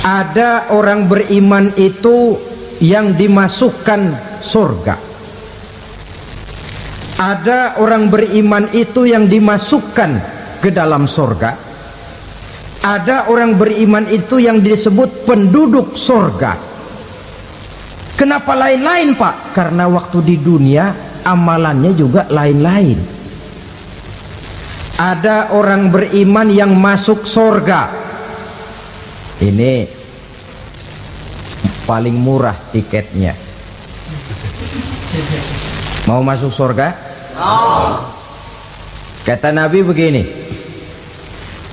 Ada orang beriman itu yang dimasukkan surga. Ada orang beriman itu yang dimasukkan ke dalam surga. Ada orang beriman itu yang disebut penduduk surga. Kenapa lain-lain, Pak? Karena waktu di dunia amalannya juga lain-lain. Ada orang beriman yang masuk surga. Ini paling murah tiketnya. Mau masuk surga? Kata Nabi begini,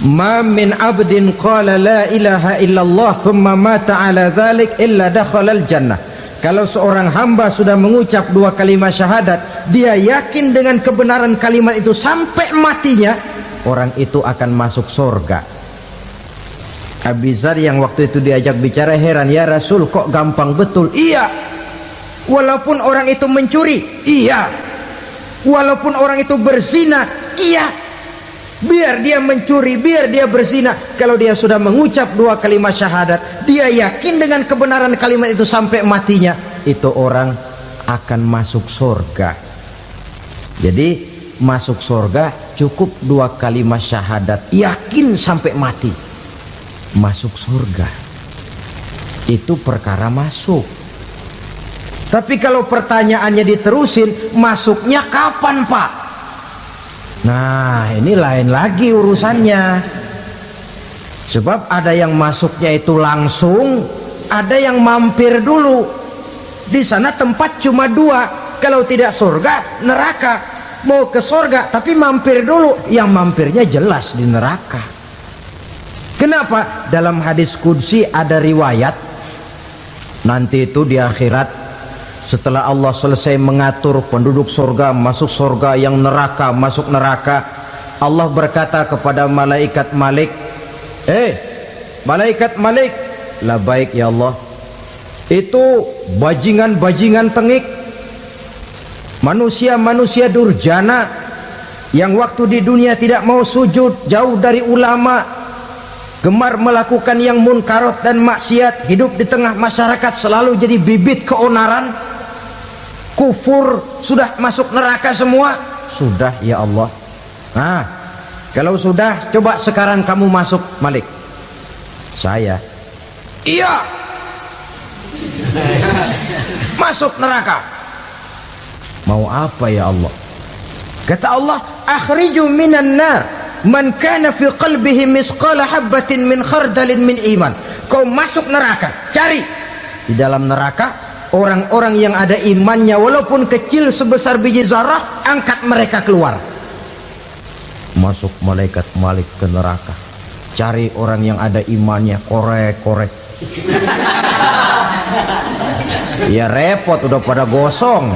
ma min abdin qala la ilaha illallah thumma mata ala dhalik illa dakhalal jannah. Kalau seorang hamba sudah mengucap dua kalimat syahadat, dia yakin dengan kebenaran kalimat itu sampai matinya, orang itu akan masuk surga. Abi Dzar yang waktu itu diajak bicara heran, ya Rasul kok gampang betul? Iya, walaupun orang itu mencuri, iya, walaupun orang itu berzina, iya, biar dia mencuri, biar dia berzina, kalau dia sudah mengucap dua kalimat syahadat, dia yakin dengan kebenaran kalimat itu sampai matinya, itu orang akan masuk surga. Jadi masuk surga cukup dua kalimat syahadat, yakin sampai mati, masuk surga. Itu perkara masuk. Tapi kalau pertanyaannya diterusin, masuknya kapan, Pak? Nah, ini lain lagi urusannya. Sebab ada yang masuknya itu langsung, ada yang mampir dulu. Di sana tempat cuma dua, kalau tidak surga, neraka. Mau ke surga tapi mampir dulu, yang mampirnya jelas di neraka. Kenapa? Dalam hadis qudsi ada riwayat, nanti itu di akhirat, setelah Allah selesai mengatur penduduk surga masuk surga, yang neraka masuk neraka, Allah berkata kepada malaikat Malik, malaikat Malik, labaik ya Allah, itu bajingan-bajingan tengik, manusia-manusia durjana yang waktu di dunia tidak mau sujud, jauh dari ulama, gemar melakukan yang munkarat dan maksiat, hidup di tengah masyarakat selalu jadi bibit keonaran, kufur, sudah masuk neraka semua. Sudah ya Allah. Nah, kalau sudah, coba sekarang kamu masuk, Malik. Saya, iya, masuk neraka. Mau apa ya Allah? Kata Allah, akhriju minan nar man kana fi qalbihi misqala habatin min khardalin min iman. Kau masuk neraka, cari di dalam neraka orang-orang yang ada imannya walaupun kecil sebesar biji zarah, angkat mereka keluar. Masuk malaikat Malik ke neraka, cari orang yang ada imannya, korek-korek. Ya repot, udah pada gosong.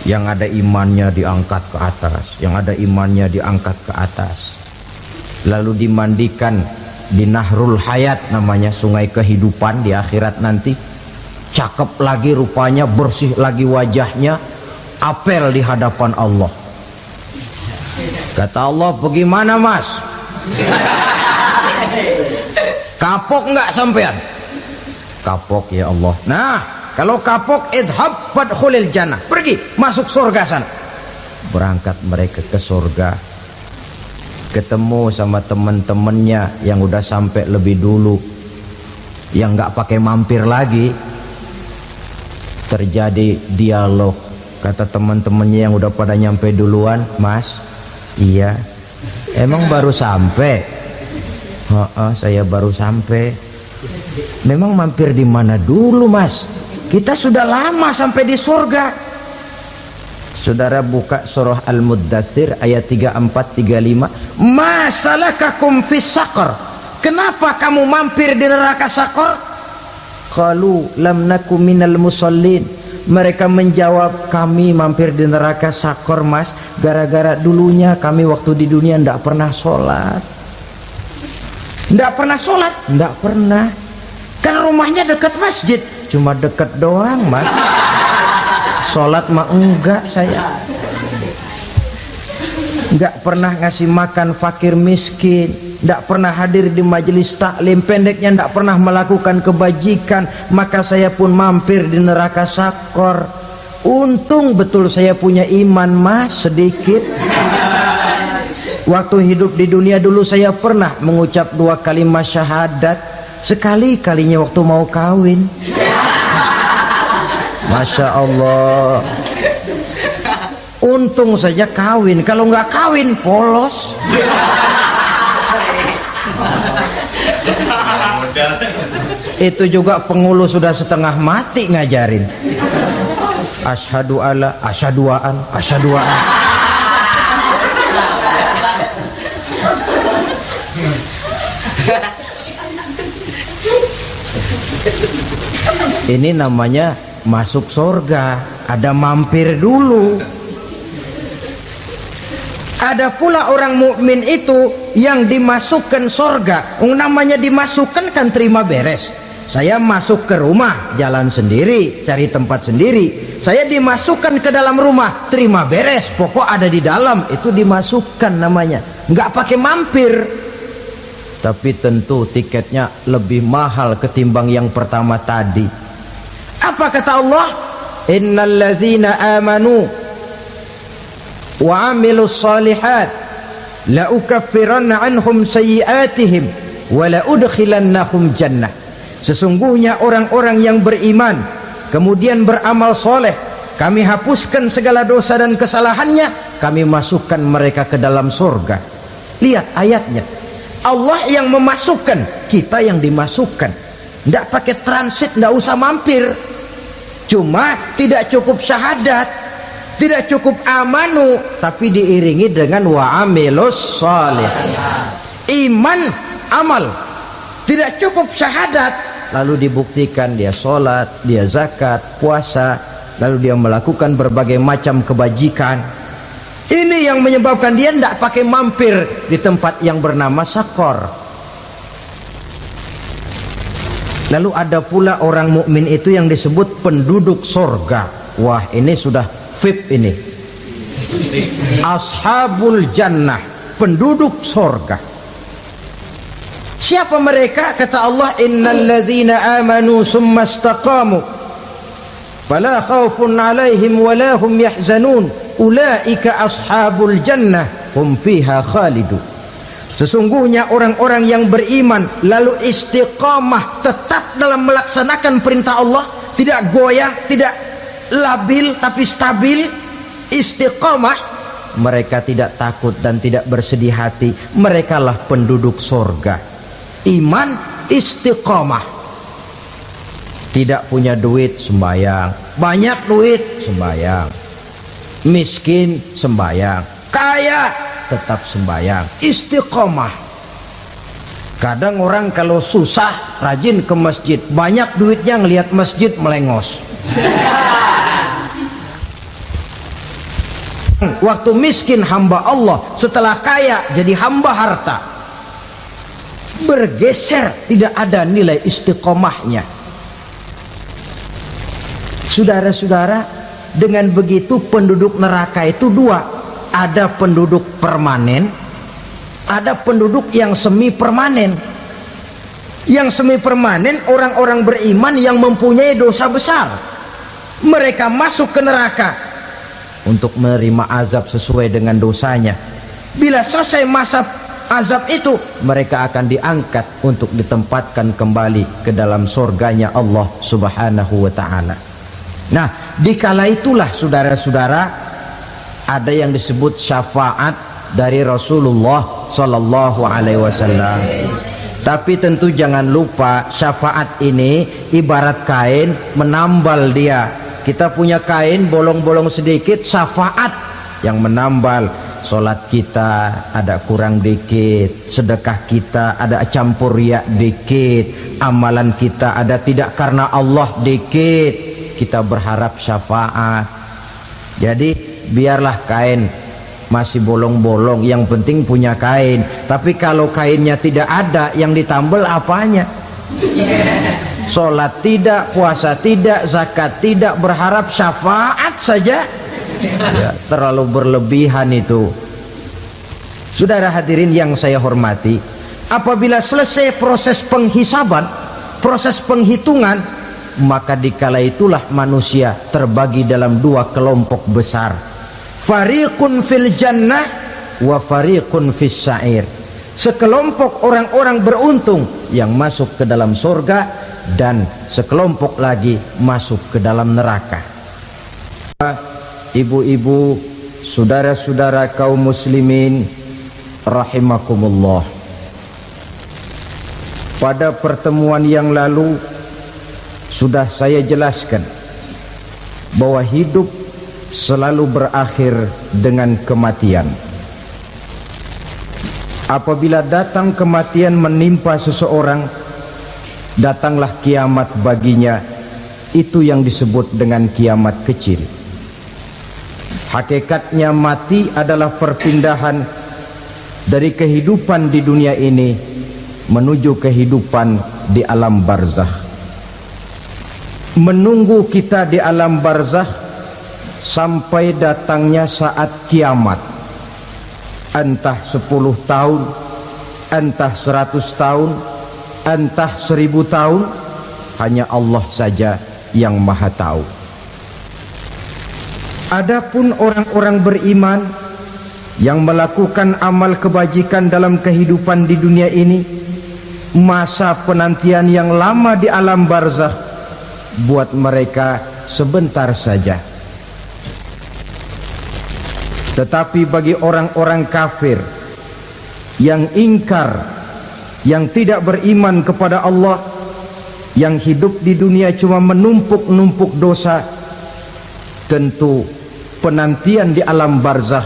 Yang ada imannya diangkat ke atas, yang ada imannya diangkat ke atas, lalu dimandikan di Nahrul Hayat, namanya sungai kehidupan di akhirat nanti. Cakep lagi rupanya, bersih lagi wajahnya, apel di hadapan Allah. Kata Allah, bagaimana Mas? Kapok nggak sampean? Kapok ya Allah. Nah, kalau kapok, idhab fadkhulil jannah, pergi masuk surga sana. Berangkat mereka ke surga, ketemu sama teman-temannya yang udah sampai lebih dulu, yang nggak pakai mampir lagi. Terjadi dialog. Kata teman-temannya yang udah pada nyampe duluan, Mas, iya, emang baru sampai? Saya baru sampai. Memang mampir di mana dulu, Mas? Kita sudah lama sampai di surga. Saudara buka surah Al-Muddatsir ayat 34-35. Ma salakakum fis saqar? Kenapa kamu mampir di neraka Saqar? Qalu lam naku minal musallin. Mereka menjawab, kami mampir di neraka Saqar, Mas, gara-gara dulunya kami waktu di dunia tidak pernah sholat. Tidak pernah sholat? Tidak pernah. Kan rumahnya dekat masjid. Cuma dekat doang, Mas. Sholat mah enggak saya. Enggak pernah ngasih makan fakir miskin. tidak pernah hadir di majelis taklim, pendeknya tidak pernah melakukan kebajikan, maka saya pun mampir di neraka sakor. Untung betul saya punya iman mas sedikit. Waktu hidup di dunia dulu saya pernah mengucap 2 kalimat syahadat, sekali-kalinya waktu mau kawin. Masya Allah. Untung saja kawin, kalau nggak kawin polos. Itu juga pengulu sudah setengah mati ngajarin. Asyhadu alla, asyaduaan, asyaduaan. Ini namanya masuk surga, ada mampir dulu. Ada pula orang mukmin itu yang dimasukkan surga. Namanya dimasukkan kan terima beres. Saya masuk ke rumah, jalan sendiri, cari tempat sendiri. Saya dimasukkan ke dalam rumah, terima beres, pokok ada di dalam, itu dimasukkan namanya. Nggak pakai mampir. Tapi tentu tiketnya lebih mahal ketimbang yang pertama tadi. Apa kata Allah? Innal ladzina amanu wa amilus salihat la ukaffiranna anhum sayyi'atihim wa la udkhilannahum jannah. Sesungguhnya orang-orang yang beriman kemudian beramal soleh, kami hapuskan segala dosa dan kesalahannya, kami masukkan mereka ke dalam surga. Lihat ayatnya, Allah yang memasukkan, kita yang dimasukkan. Tidak pakai transit, tidak usah mampir. Cuma tidak cukup syahadat, tidak cukup amanu, tapi diiringi dengan wa'amilus salih. Iman, amal. Tidak cukup syahadat, lalu dibuktikan dia sholat, dia zakat, puasa, lalu dia melakukan berbagai macam kebajikan. Ini yang menyebabkan dia tidak pakai mampir di tempat yang bernama sakor. Lalu ada pula orang mukmin itu yang disebut penduduk surga. Wah, ini sudah VIP ini. Ashabul jannah, penduduk surga. Siapa mereka? Kata Allah, innal ladzina amanu summa istaqamu fala khaufun alaihim wala hum yahzanun ulaika ashabul jannah hum fiha khalidun. Sesungguhnya orang-orang yang beriman lalu istiqamah, tetap dalam melaksanakan perintah Allah, tidak goyah, tidak labil tapi stabil, istiqamah, mereka tidak takut dan tidak bersedih hati. Merekalah penduduk surga. Iman, istiqamah. Tidak punya duit, sembayang. Banyak duit, sembayang. Miskin, sembayang. Kaya, tetap sembayang. Istiqamah. Kadang orang kalau susah rajin ke masjid, banyak duitnya ngelihat masjid melengos. Waktu miskin hamba Allah, setelah kaya jadi hamba harta. Bergeser, tidak ada nilai istiqomahnya. Saudara-saudara, dengan begitu penduduk neraka itu dua. Ada penduduk permanen, ada penduduk yang semi permanen. Yang semi permanen orang-orang beriman yang mempunyai dosa besar. Mereka masuk ke neraka untuk menerima azab sesuai dengan dosanya. Bila selesai masa azab itu, mereka akan diangkat untuk ditempatkan kembali ke dalam surganya Allah Subhanahu wa ta'ala. Nah, dikala itulah saudara-saudara, ada yang disebut syafaat dari Rasulullah Sallallahu Alaihi Wasallam. Tapi tentu jangan lupa, syafaat ini ibarat kain menambal dia. Kita punya kain bolong-bolong sedikit, syafaat yang menambal. Solat kita ada kurang dikit, sedekah kita ada campur riak dikit, amalan kita ada tidak karena Allah dikit, kita berharap syafaat. Jadi biarlah kain masih bolong-bolong, yang penting punya kain. Tapi kalau kainnya tidak ada, yang ditambal apanya? Solat tidak, puasa tidak, zakat tidak, berharap syafaat saja. Ya, terlalu berlebihan itu. Saudara hadirin yang saya hormati, Apabila selesai proses penghisaban, proses penghitungan, maka dikala itulah manusia terbagi dalam dua kelompok besar. Fariqun fil jannah wa fariqun fis sa'ir. Sekelompok orang-orang beruntung yang masuk ke dalam surga, dan sekelompok lagi masuk ke dalam neraka. Ibu-ibu, saudara-saudara kaum muslimin rahimakumullah. Pada pertemuan yang lalu sudah saya jelaskan bahwa hidup selalu berakhir dengan kematian. Apabila datang kematian menimpa seseorang, datanglah kiamat baginya. Itu yang disebut dengan kiamat kecil. Hakikatnya mati adalah perpindahan dari kehidupan di dunia ini menuju kehidupan di alam barzakh. Menunggu kita di alam barzakh sampai datangnya saat kiamat. Entah 10 tahun, entah 100 tahun, entah 1000 tahun, hanya Allah saja yang maha tahu. Adapun orang-orang beriman yang melakukan amal kebajikan dalam kehidupan di dunia ini, masa penantian yang lama di alam barzakh buat mereka sebentar saja. Tetapi bagi orang-orang kafir yang ingkar, yang tidak beriman kepada Allah, yang hidup di dunia cuma menumpuk-numpuk dosa, tentu penantian di alam barzakh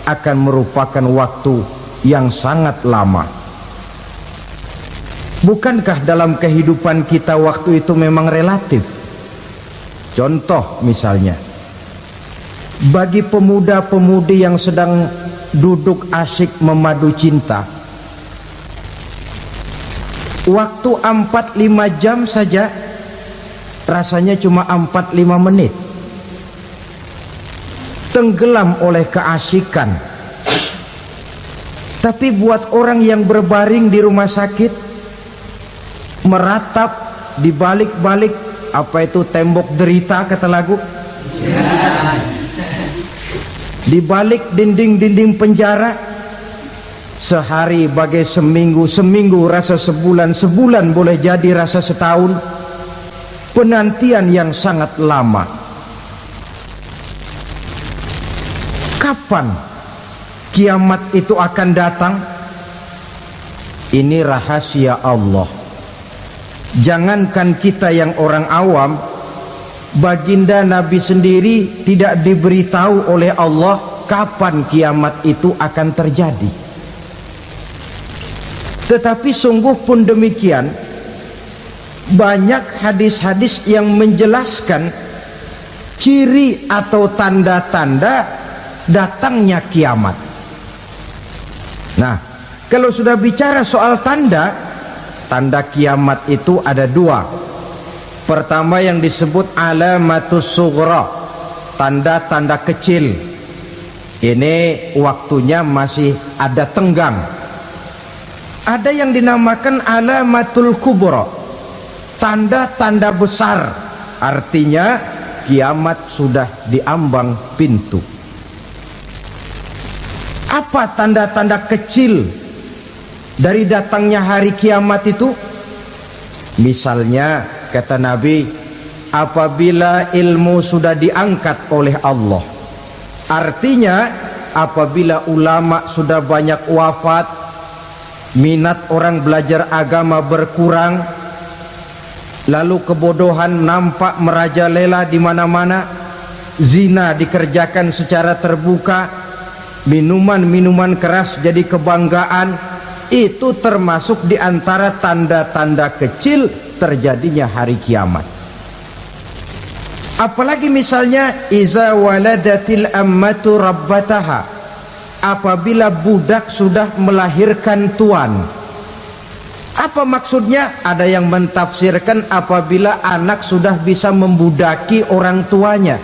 akan merupakan waktu yang sangat lama. Bukankah dalam kehidupan kita waktu itu memang relatif? Contoh misalnya, bagi pemuda-pemudi yang sedang duduk asyik memadu cinta, waktu 4-5 jam saja rasanya cuma 4-5 menit. Tenggelam oleh keasikan. Tapi buat orang yang berbaring di rumah sakit, meratap di balik-balik apa itu tembok derita kata lagu, di balik dinding-dinding penjara, sehari bagai seminggu, seminggu rasa sebulan, sebulan boleh jadi rasa setahun. Penantian yang sangat lama. Kapan kiamat itu akan datang? Ini rahasia Allah. Jangankan kita yang orang awam, baginda Nabi sendiri tidak diberitahu oleh Allah kapan kiamat itu akan terjadi. Tetapi sungguh pun demikian, banyak hadis-hadis yang menjelaskan ciri atau tanda-tanda datangnya kiamat. Nah, kalau sudah bicara soal tanda kiamat itu ada dua. Pertama yang disebut alamatus sughra, tanda-tanda kecil. Ini waktunya masih ada tenggang. Ada yang dinamakan alamatul kubra, tanda-tanda besar. Artinya kiamat sudah diambang pintu. Apa tanda-tanda kecil dari datangnya hari kiamat itu? Misalnya kata Nabi, apabila ilmu sudah diangkat oleh Allah, artinya apabila ulama sudah banyak wafat, minat orang belajar agama berkurang, lalu kebodohan nampak merajalela di mana-mana, zina dikerjakan secara terbuka, minuman-minuman keras jadi kebanggaan. Itu termasuk di antara tanda-tanda kecil terjadinya hari kiamat. Apalagi misalnya iza waladatil ammatu rabbataha, apabila budak sudah melahirkan tuan. Apa maksudnya? Ada yang mentafsirkan apabila anak sudah bisa membudaki orang tuanya.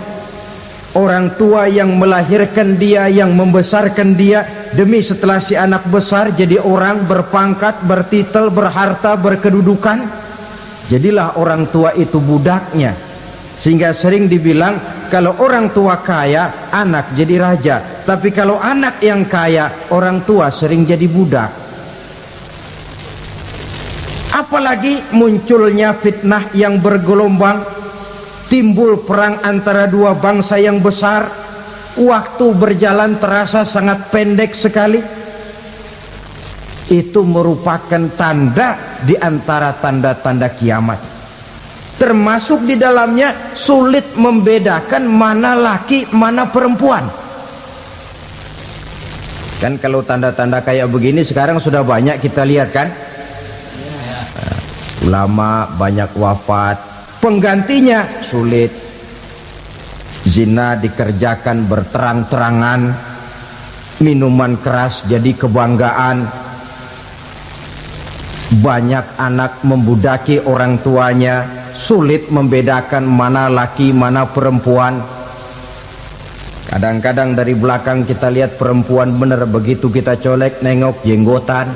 Orang tua yang melahirkan dia, yang membesarkan dia, demi setelah si anak besar jadi orang berpangkat, bertitel, berharta, berkedudukan, jadilah orang tua itu budaknya. Sehingga sering dibilang kalau orang tua kaya, anak jadi raja. Tapi kalau anak yang kaya, orang tua sering jadi budak. Apalagi munculnya fitnah yang bergelombang, timbul perang antara dua bangsa yang besar, waktu berjalan terasa sangat pendek sekali. Itu merupakan tanda di antara tanda-tanda kiamat. Termasuk di dalamnya sulit membedakan mana laki, mana perempuan. Kan kalau tanda-tanda kayak begini sekarang sudah banyak kita lihat kan. Ulama banyak wafat, penggantinya sulit. Zina dikerjakan berterang-terangan, minuman keras jadi kebanggaan, banyak anak membudaki orang tuanya, sulit membedakan mana laki mana perempuan. Kadang-kadang dari belakang kita lihat perempuan bener, begitu kita colek nengok jenggotan.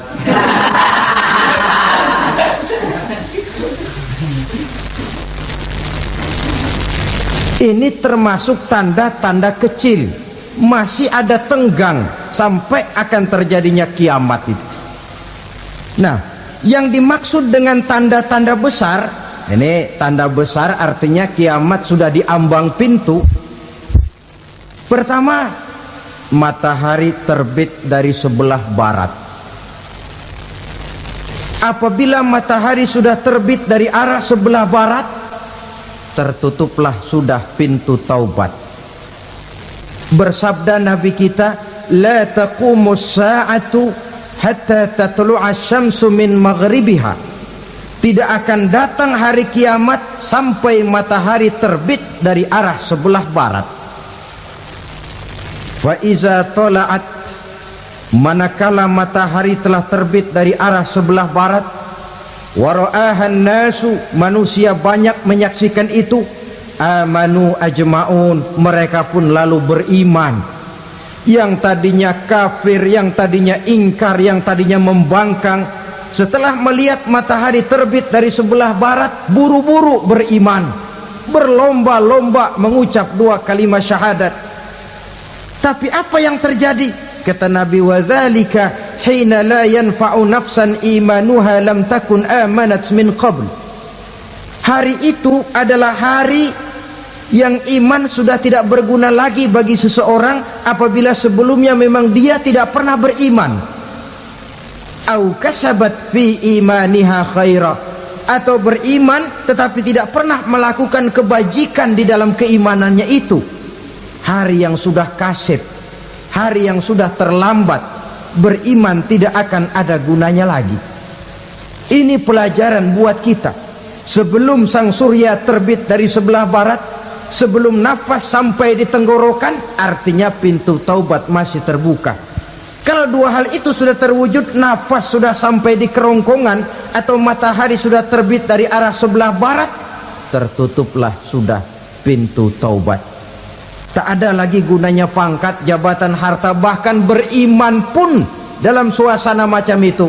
Ini termasuk tanda-tanda kecil, masih ada tenggang sampai akan terjadinya kiamat itu. Nah, yang dimaksud dengan tanda-tanda besar, ini tanda besar artinya kiamat sudah di ambang pintu. Pertama, matahari terbit dari sebelah barat. Apabila matahari sudah terbit dari arah sebelah barat, tertutuplah sudah pintu taubat. Bersabda Nabi kita, la taqumus sa'atu hatta tatlu'a syamsu min maghribiha. Tidak akan datang hari kiamat sampai matahari terbit dari arah sebelah barat. Wa iza tala'at, manakala matahari telah terbit dari arah sebelah barat, wara'ahan nasu, manusia banyak menyaksikan itu, amanu ajma'un, mereka pun lalu beriman. Yang tadinya kafir, yang tadinya ingkar, yang tadinya membangkang, setelah melihat matahari terbit dari sebelah barat, buru-buru beriman, berlomba-lomba mengucap dua kalimat syahadat. Tapi apa yang terjadi? Kata Nabi, wadzalika hina la yanfa'u nafsan imanuha lam takun amanat min qabl. Hari itu adalah hari yang iman sudah tidak berguna lagi bagi seseorang apabila sebelumnya memang dia tidak pernah beriman. Au kasabat fi imaniha khaira, atau beriman tetapi tidak pernah melakukan kebajikan di dalam keimanannya itu. Hari yang sudah kasib, hari yang sudah terlambat, beriman tidak akan ada gunanya lagi. Ini pelajaran buat kita. Sebelum sang surya terbit dari sebelah barat, sebelum nafas sampai di tenggorokan, artinya pintu taubat masih terbuka. Kalau dua hal itu sudah terwujud, nafas sudah sampai di kerongkongan atau matahari sudah terbit dari arah sebelah barat, tertutuplah sudah pintu taubat. Tak ada lagi gunanya pangkat, jabatan, harta, bahkan beriman pun dalam suasana macam itu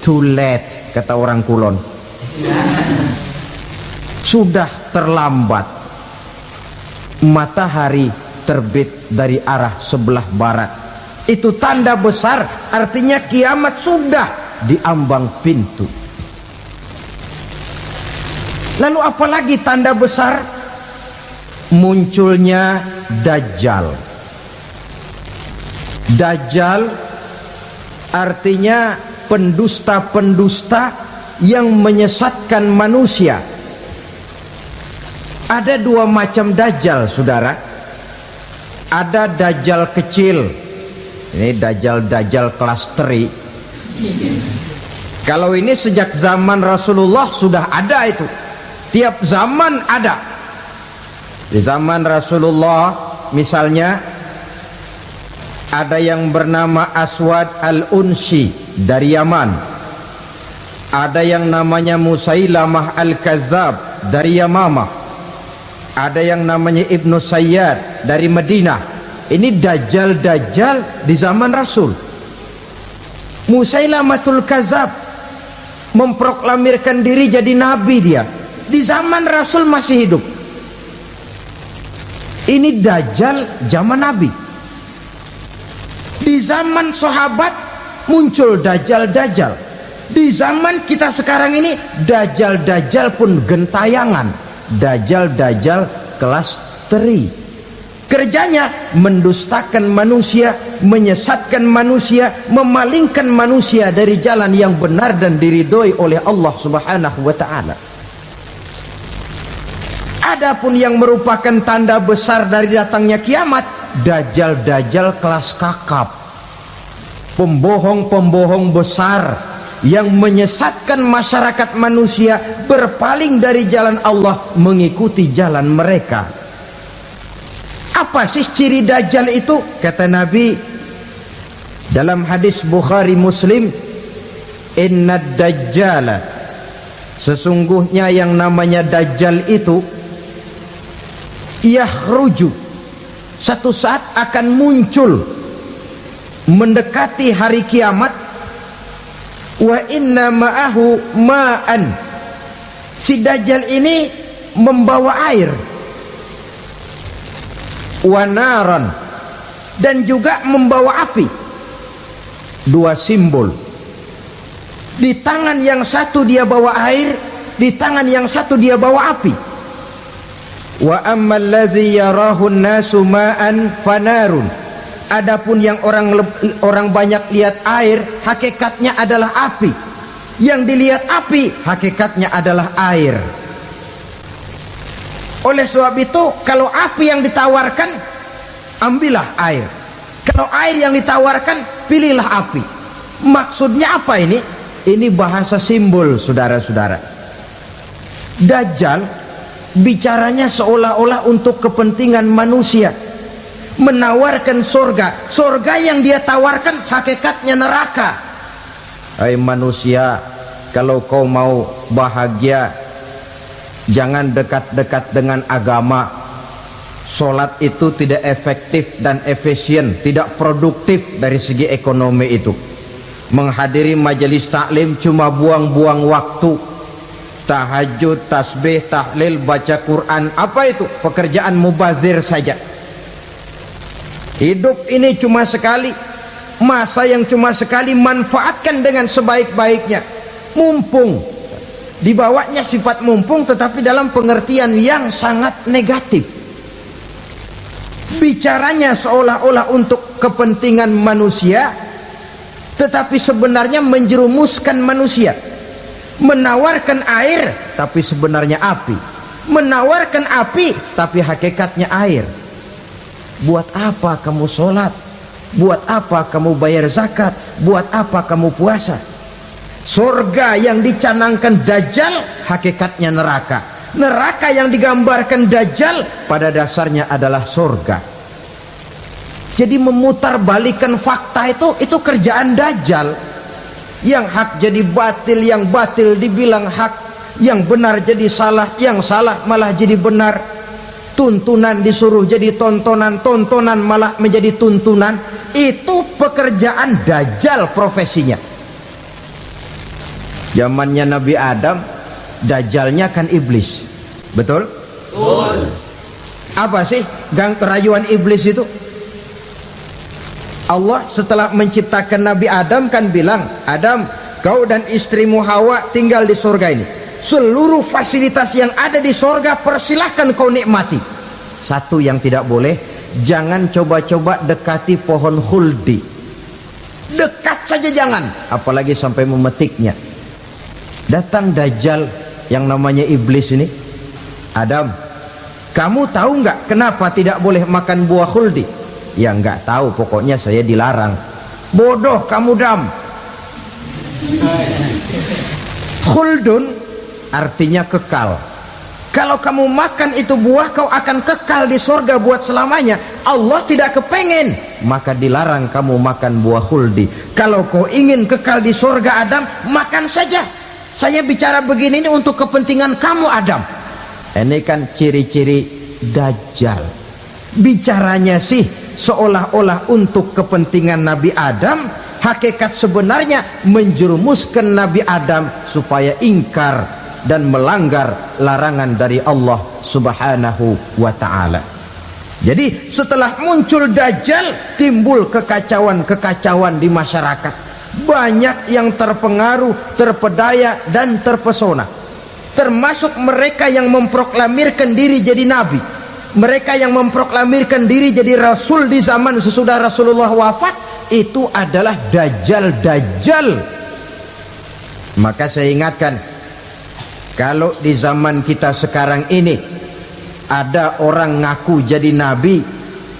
too late, kata orang Kulon. Sudah terlambat. Matahari terbit dari arah sebelah barat, itu tanda besar, artinya kiamat sudah di ambang pintu. Lalu apalagi tanda besar? Munculnya Dajjal. Dajjal artinya pendusta-pendusta yang menyesatkan manusia. Ada dua macam Dajjal, saudara. Ada Dajjal kecil, ini Dajjal kelas 3. Kalau ini sejak zaman Rasulullah sudah ada itu. Tiap zaman ada. Di zaman Rasulullah misalnya ada yang bernama Aswad al-Unsi dari Yaman, ada yang namanya Musailamah al-Kazzab dari Yamamah, ada yang namanya Ibnu Sayyad dari Madinah, Ini dajjal-dajjal di zaman Rasul. Musailamatul Kadzab memproklamirkan diri jadi nabi, dia di zaman Rasul masih hidup. Ini dajjal zaman Nabi. Di zaman sahabat muncul dajjal-dajjal. Di zaman kita sekarang ini dajjal-dajjal pun gentayangan. Dajjal-dajjal kelas teri. Kerjanya mendustakan manusia, menyesatkan manusia, memalingkan manusia dari jalan yang benar dan diridhoi oleh Allah Subhanahu wa taala. Adapun yang merupakan tanda besar dari datangnya kiamat, dajjal-dajjal kelas kakap. Pembohong-pembohong besar yang menyesatkan masyarakat manusia berpaling dari jalan Allah mengikuti jalan mereka. Apa sih ciri dajjal itu? Kata Nabi dalam hadis Bukhari Muslim, inna dajjala, sesungguhnya yang namanya dajjal itu yakhruju, satu saat akan muncul mendekati hari kiamat. Wa inna ma'ahu ma'an, si dajjal ini membawa air. Wa naran, dan juga membawa api. Dua simbol. Di tangan yang satu dia bawa air, di tangan yang satu dia bawa api. Wa ammal ladzi yarahu an-nasu ma'an fanarun, adapun yang orang banyak lihat air, hakikatnya adalah api. Yang dilihat api, hakikatnya adalah air. Oleh sebab itu, kalau api yang ditawarkan, ambillah air. Kalau air yang ditawarkan, pilihlah api. Maksudnya apa ini? Ini bahasa simbol, saudara-saudara. Dajjal bicaranya seolah-olah untuk kepentingan manusia, menawarkan surga. Surga yang dia tawarkan hakikatnya neraka. Hai manusia, kalau kau mau bahagia, jangan dekat-dekat dengan agama. Sholat itu tidak efektif dan efisien, tidak produktif dari segi ekonomi itu. Menghadiri majelis taklim cuma buang-buang waktu. Tahajud, tasbih, tahlil, baca Quran, apa itu? Pekerjaan mubazir saja. Hidup ini cuma sekali, masa yang cuma sekali, manfaatkan dengan sebaik-baiknya. Mumpung, dibawanya sifat mumpung, tetapi dalam pengertian yang sangat negatif. Bicaranya seolah-olah untuk kepentingan manusia, tetapi sebenarnya menjerumuskan manusia. Menawarkan air, tapi sebenarnya api. Menawarkan api, tapi hakikatnya air. Buat apa kamu sholat? Buat apa kamu bayar zakat? Buat apa kamu puasa? Surga yang dicanangkan dajjal, hakikatnya neraka. Neraka yang digambarkan dajjal, pada dasarnya adalah surga. Jadi memutarbalikan fakta itu kerjaan dajjal. Yang hak jadi batil, yang batil dibilang hak, yang benar jadi salah, yang salah malah jadi benar. Tuntunan disuruh jadi tontonan, tontonan malah menjadi tuntunan. Itu pekerjaan dajjal profesinya. Zamannya Nabi Adam, dajjalnya kan iblis. Betul? Betul. Apa sih gang kerayuan iblis itu? Allah setelah menciptakan Nabi Adam kan bilang, Adam, kau dan istrimu Hawa tinggal di surga ini. Seluruh fasilitas yang ada di surga persilahkan kau nikmati. Satu yang tidak boleh, jangan coba-coba dekati pohon khuldi. Dekat saja jangan, apalagi sampai memetiknya. Datang dajjal yang namanya iblis ini. Adam, kamu tahu nggak kenapa tidak boleh makan buah khuldi? Ya nggak tahu, pokoknya saya dilarang. Bodoh kamu Dam. Khuldun artinya kekal. Kalau kamu makan itu buah, kau akan kekal di surga buat selamanya. Allah tidak kepengen, maka dilarang kamu makan buah khuldi. Kalau kau ingin kekal di surga Adam, makan saja. Saya bicara begini ini untuk kepentingan kamu Adam. Ini kan ciri-ciri dajjal. Bicaranya sih seolah-olah untuk kepentingan Nabi Adam. Hakikat sebenarnya menjerumuskan Nabi Adam supaya ingkar dan melanggar larangan dari Allah Subhanahu wa ta'ala. Jadi setelah muncul Dajjal, timbul kekacauan-kekacauan di masyarakat. Banyak yang terpengaruh, terpedaya dan terpesona, termasuk mereka yang memproklamirkan diri jadi nabi, mereka yang memproklamirkan diri jadi rasul di zaman sesudah Rasulullah wafat. Itu adalah Dajjal. Maka saya ingatkan, kalau di zaman kita sekarang ini ada orang ngaku jadi nabi,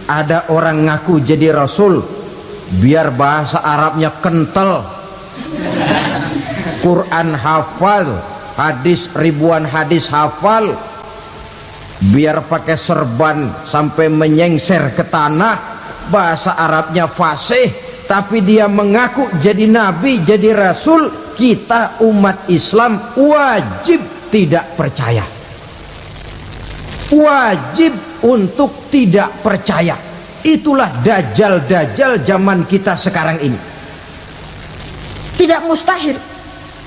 ada orang ngaku jadi rasul, biar bahasa Arabnya kental, Quran hafal, hadis ribuan hadis hafal, biar pakai serban sampai menyengser ke tanah, bahasa Arabnya fasih, tapi dia mengaku jadi nabi, jadi rasul, kita umat Islam wajib tidak percaya, wajib untuk tidak percaya. Itulah dajjal zaman kita sekarang ini. Tidak mustahil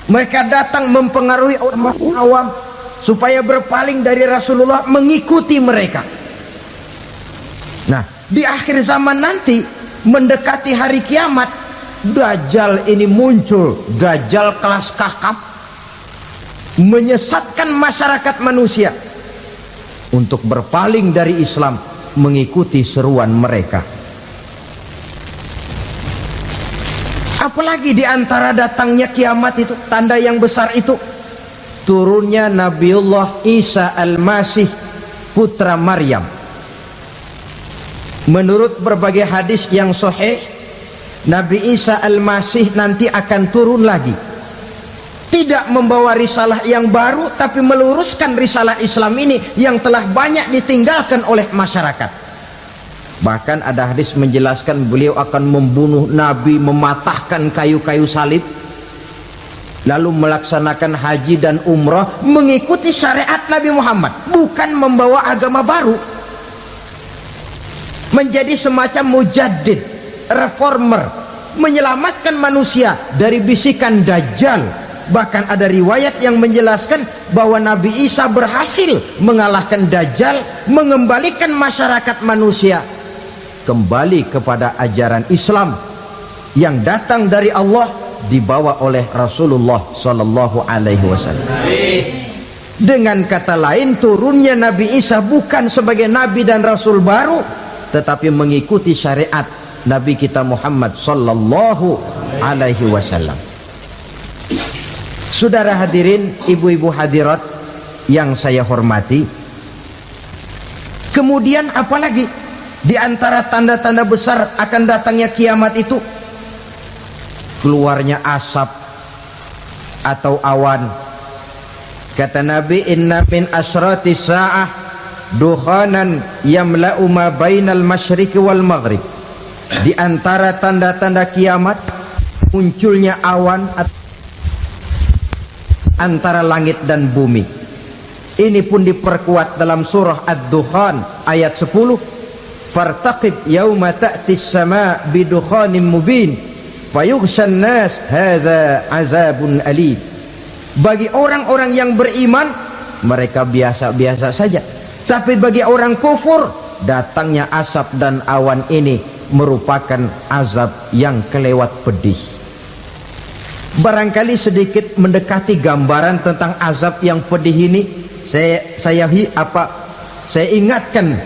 mereka datang mempengaruhi orang awam supaya berpaling dari Rasulullah, mengikuti mereka. Nah, di akhir zaman nanti, mendekati hari kiamat, Dajjal ini muncul, Dajjal kelas kakap, menyesatkan masyarakat manusia untuk berpaling dari Islam, mengikuti seruan mereka. Apalagi di antara datangnya kiamat itu, tanda yang besar itu, turunnya Nabiullah Isa Al-Masih, putra Maryam. Menurut berbagai hadis yang sahih, Nabi Isa Al-Masih nanti akan turun lagi, tidak membawa risalah yang baru, tapi meluruskan risalah Islam ini yang telah banyak ditinggalkan oleh masyarakat. Bahkan ada hadis menjelaskan beliau akan membunuh Nabi, mematahkan kayu-kayu salib, lalu melaksanakan haji dan umrah mengikuti syariat Nabi Muhammad, bukan membawa agama baru, menjadi semacam mujaddid, reformer, menyelamatkan manusia dari bisikan Dajjal. Bahkan ada riwayat yang menjelaskan bahwa Nabi Isa berhasil mengalahkan Dajjal, mengembalikan masyarakat manusia kembali kepada ajaran Islam yang datang dari Allah, dibawa oleh Rasulullah Sallallahu Alaihi Wasallam. Dengan kata lain, turunnya Nabi Isa bukan sebagai Nabi dan Rasul baru, tetapi mengikuti syariat Nabi kita Muhammad Sallallahu Alaihi Wasallam. Saudara hadirin, ibu-ibu hadirat yang saya hormati, kemudian apalagi di antara tanda-tanda besar akan datangnya kiamat itu? Keluarnya asap atau awan. Kata Nabi, inna min asratis sa'ah dukhanan yamla'u ma bainal masyriqi wal maghrib. Di antara tanda-tanda kiamat, munculnya awan antara langit dan bumi. Ini pun diperkuat dalam surah Ad-Dukhan ayat 10. Fartaqib yauma ta'tis sama' bidukhanin mubin fayughshan nas hadza azabun alim. Bagi orang-orang yang beriman, mereka biasa-biasa saja, tapi bagi orang kufur, datangnya asap dan awan ini merupakan azab yang kelewat pedih. Barangkali sedikit mendekati gambaran tentang azab yang pedih ini, saya ingatkan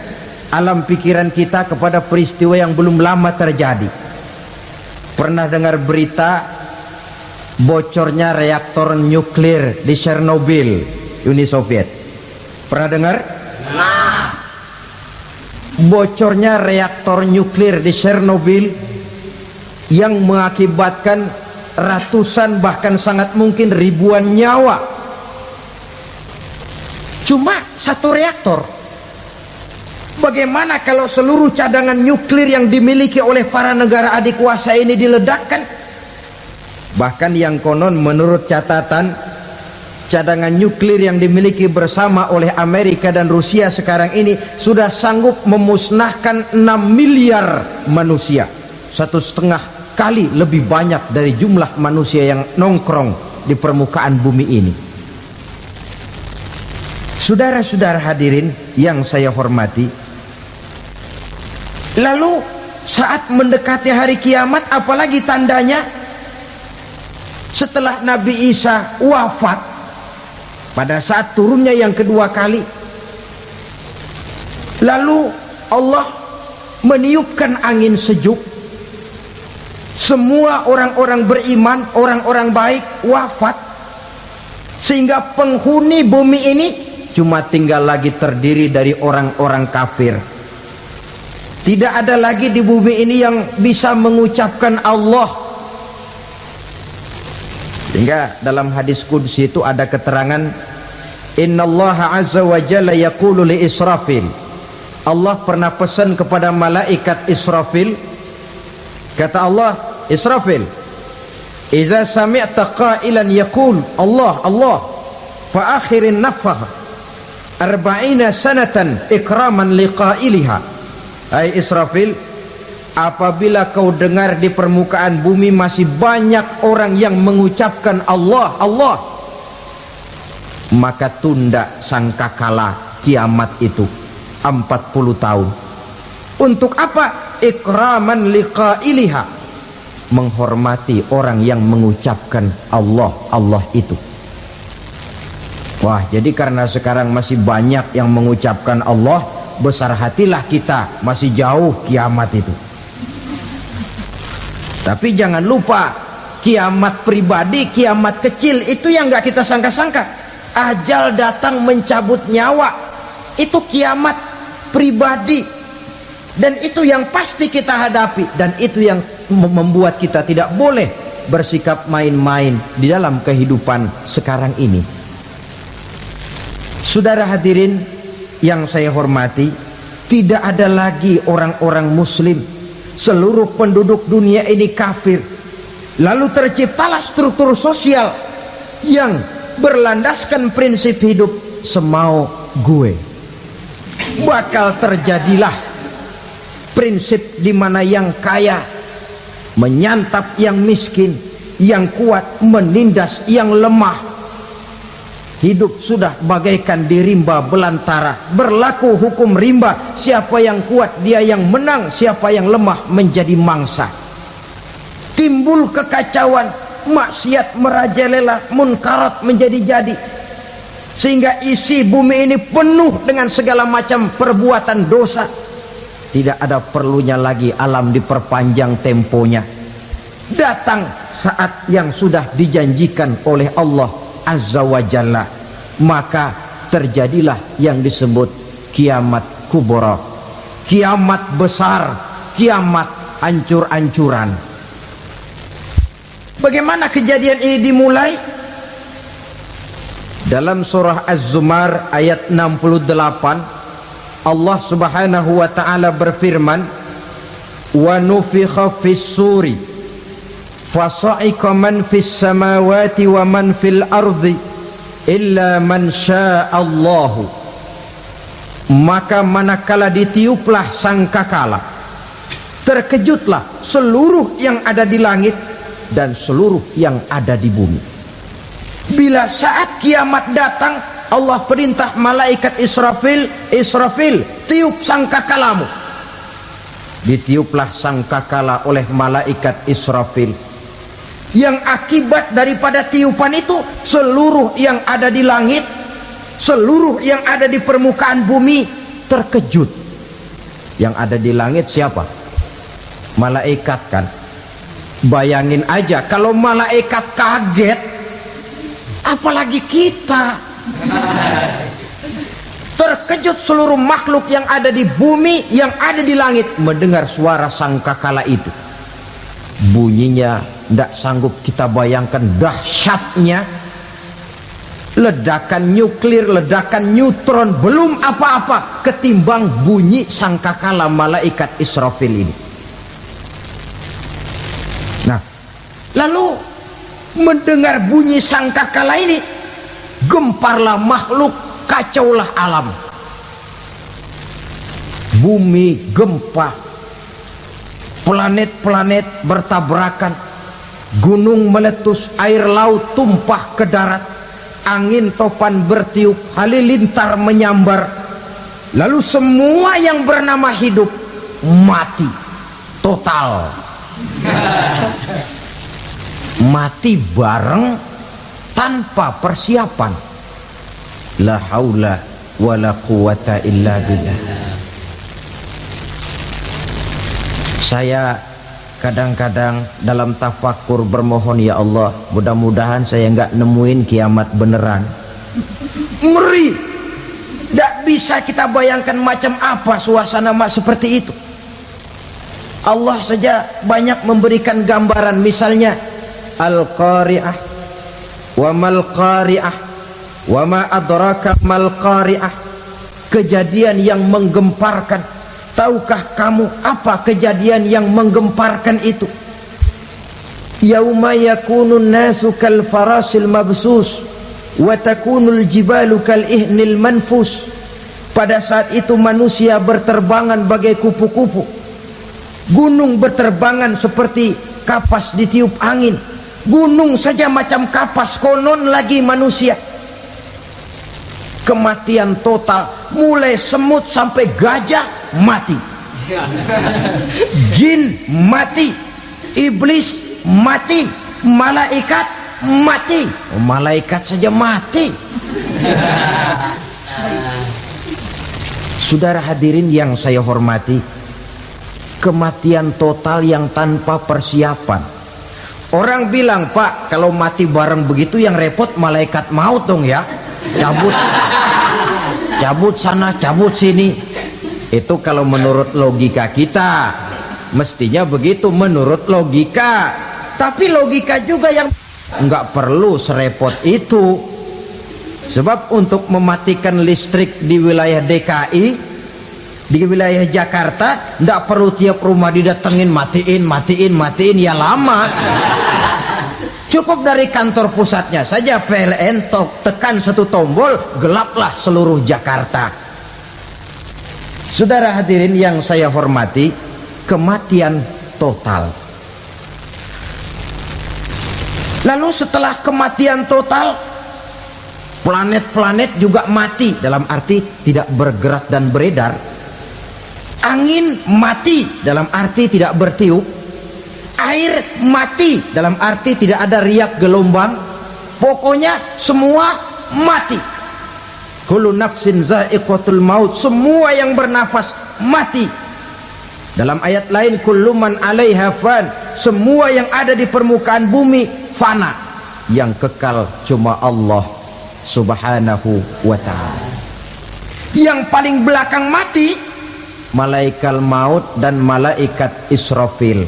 alam pikiran kita kepada peristiwa yang belum lama terjadi. Pernah dengar berita bocornya reaktor nuklir di Chernobyl, Uni Soviet? Pernah dengar? Nah, bocornya reaktor nuklir di Chernobyl yang mengakibatkan ratusan, bahkan sangat mungkin ribuan nyawa. Cuma satu reaktor. Bagaimana kalau seluruh cadangan nuklir yang dimiliki oleh para negara adik kuasa ini diledakkan? Bahkan yang konon menurut catatan cadangan nuklir yang dimiliki bersama oleh Amerika dan Rusia sekarang ini sudah sanggup memusnahkan 6 miliar manusia, 1,5 kali lebih banyak dari jumlah manusia yang nongkrong di permukaan bumi ini. Saudara-saudara hadirin yang saya hormati, lalu saat mendekati hari kiamat, apalagi tandanya setelah Nabi Isa wafat, pada saat turunnya yang kedua kali, lalu Allah meniupkan angin sejuk, semua orang-orang beriman, orang-orang baik wafat, sehingga penghuni bumi ini cuma tinggal lagi terdiri dari orang-orang kafir. Tidak ada lagi di bumi ini yang bisa mengucapkan Allah. Sehingga dalam hadis qudsi itu ada keterangan, innallaha azza wa jalla yaqulu li Israfil. Allah pernah pesan kepada malaikat Israfil, kata Allah, Israfil, idza sami'ta qailan yaqul Allah Allah fa akhirin nafakh 40 sanatan ikraman liqailiha. Hai Israfil, apabila kau dengar di permukaan bumi masih banyak orang yang mengucapkan Allah Allah, maka tunda sangkakala kiamat itu 40 tahun. Untuk apa? Ikraman liqailiha, menghormati orang yang mengucapkan Allah Allah itu. Wah, jadi karena sekarang masih banyak yang mengucapkan Allah, besar hatilah kita, masih jauh kiamat itu. Tapi jangan lupa, kiamat pribadi, kiamat kecil itu yang gak kita sangka-sangka. Ajal datang mencabut nyawa, itu kiamat pribadi, dan itu yang pasti kita hadapi, dan itu yang membuat kita tidak boleh bersikap main-main di dalam kehidupan sekarang ini. Saudara hadirin yang saya hormati, tidak ada lagi orang-orang muslim, seluruh penduduk dunia ini kafir. Lalu terciptalah struktur sosial yang berlandaskan prinsip hidup semau gue. Bakal terjadilah prinsip di mana yang kaya menyantap yang miskin, yang kuat menindas yang lemah. Hidup sudah bagaikan di rimba belantara, berlaku hukum rimba, siapa yang kuat dia yang menang, siapa yang lemah menjadi mangsa. Timbul kekacauan, maksiat merajalela, munkarat menjadi-jadi, sehingga isi bumi ini penuh dengan segala macam perbuatan dosa. Tidak ada perlunya lagi alam diperpanjang temponya. Datang saat yang sudah dijanjikan oleh Allah Azza wa Jalla, maka terjadilah yang disebut kiamat kubra, kiamat besar, kiamat ancur-ancuran. Bagaimana kejadian ini dimulai? Dalam surah Az-Zumar ayat 68, Allah Subhanahu wa taala berfirman, wa nufikha fis-suri fasa'iqa man fis samawati wa man fil ardi illa man sya'allahu. Maka manakala ditiuplah sangkakala, terkejutlah seluruh yang ada di langit dan seluruh yang ada di bumi. Bila saat kiamat datang, Allah perintah malaikat Israfil, Israfil, tiup sangkakalamu. Ditiuplah sangkakala oleh malaikat Israfil. Yang akibat daripada tiupan itu, seluruh yang ada di langit, seluruh yang ada di permukaan bumi terkejut. Yang ada di langit siapa? Malaikat kan. Bayangin aja kalau malaikat kaget, apalagi kita. Terkejut seluruh makhluk yang ada di bumi, yang ada di langit mendengar suara sangkakala itu. Bunyinya tidak sanggup kita bayangkan dahsyatnya. Ledakan nuklir, ledakan neutron belum apa-apa ketimbang bunyi sangkakala malaikat Israfil ini. Nah, lalu mendengar bunyi sangkakala ini, gemparlah makhluk, kacaulah alam. Bumi gempa, planet-planet bertabrakan, gunung meletus, air laut tumpah ke darat, angin topan bertiup, halilintar menyambar, lalu semua yang bernama hidup mati total. Mati bareng tanpa persiapan. La haula wala quwata illa billah. Saya kadang-kadang dalam tafakur bermohon, ya Allah, mudah-mudahan saya nggak nemuin kiamat beneran. Ngeri. Tidak bisa kita bayangkan macam apa suasana seperti itu. Allah saja banyak memberikan gambaran, misalnya Al-Qari'ah, wa mal qari'ah, wa ma adraka mal qari'ah. Kejadian yang menggemparkan. Tahukah kamu apa kejadian yang menggemparkan itu? Yauma yakunun nasu kal farasil mabsus wa takunul jibalu kal ihnil manfus. Pada saat itu manusia berterbangan bagai kupu-kupu, gunung berterbangan seperti kapas ditiup angin. Gunung saja macam kapas, konon lagi manusia. Kematian total, mulai semut sampai gajah mati, jin mati, iblis mati, malaikat mati. Oh, malaikat saja mati. Saudara hadirin yang saya hormati, kematian total yang tanpa persiapan. Orang bilang, Pak, kalau mati bareng begitu yang repot malaikat maut dong ya, cabut sana, cabut sini. Itu kalau menurut logika kita, mestinya begitu menurut logika. Tapi logika juga yang nggak perlu serepot itu. Sebab untuk mematikan listrik di wilayah DKI, di wilayah Jakarta, nggak perlu tiap rumah didatengin, matiin, ya lama. Cukup dari kantor pusatnya saja PLN, tekan satu tombol, gelaplah seluruh Jakarta. Saudara hadirin yang saya hormati, kematian total. Lalu setelah kematian total, planet-planet juga mati, dalam arti tidak bergerak dan beredar. Angin mati, dalam arti tidak bertiup. Air mati, dalam arti tidak ada riak gelombang. Pokoknya semua mati. Kullu nafsin za'iqatul maut, semua yang bernafas mati. Dalam ayat lain, kullu man 'alaiha fan, semua yang ada di permukaan bumi fana. Yang kekal cuma Allah Subhanahu wa ta'ala. Yang paling belakang mati malaikat maut dan malaikat Israfil.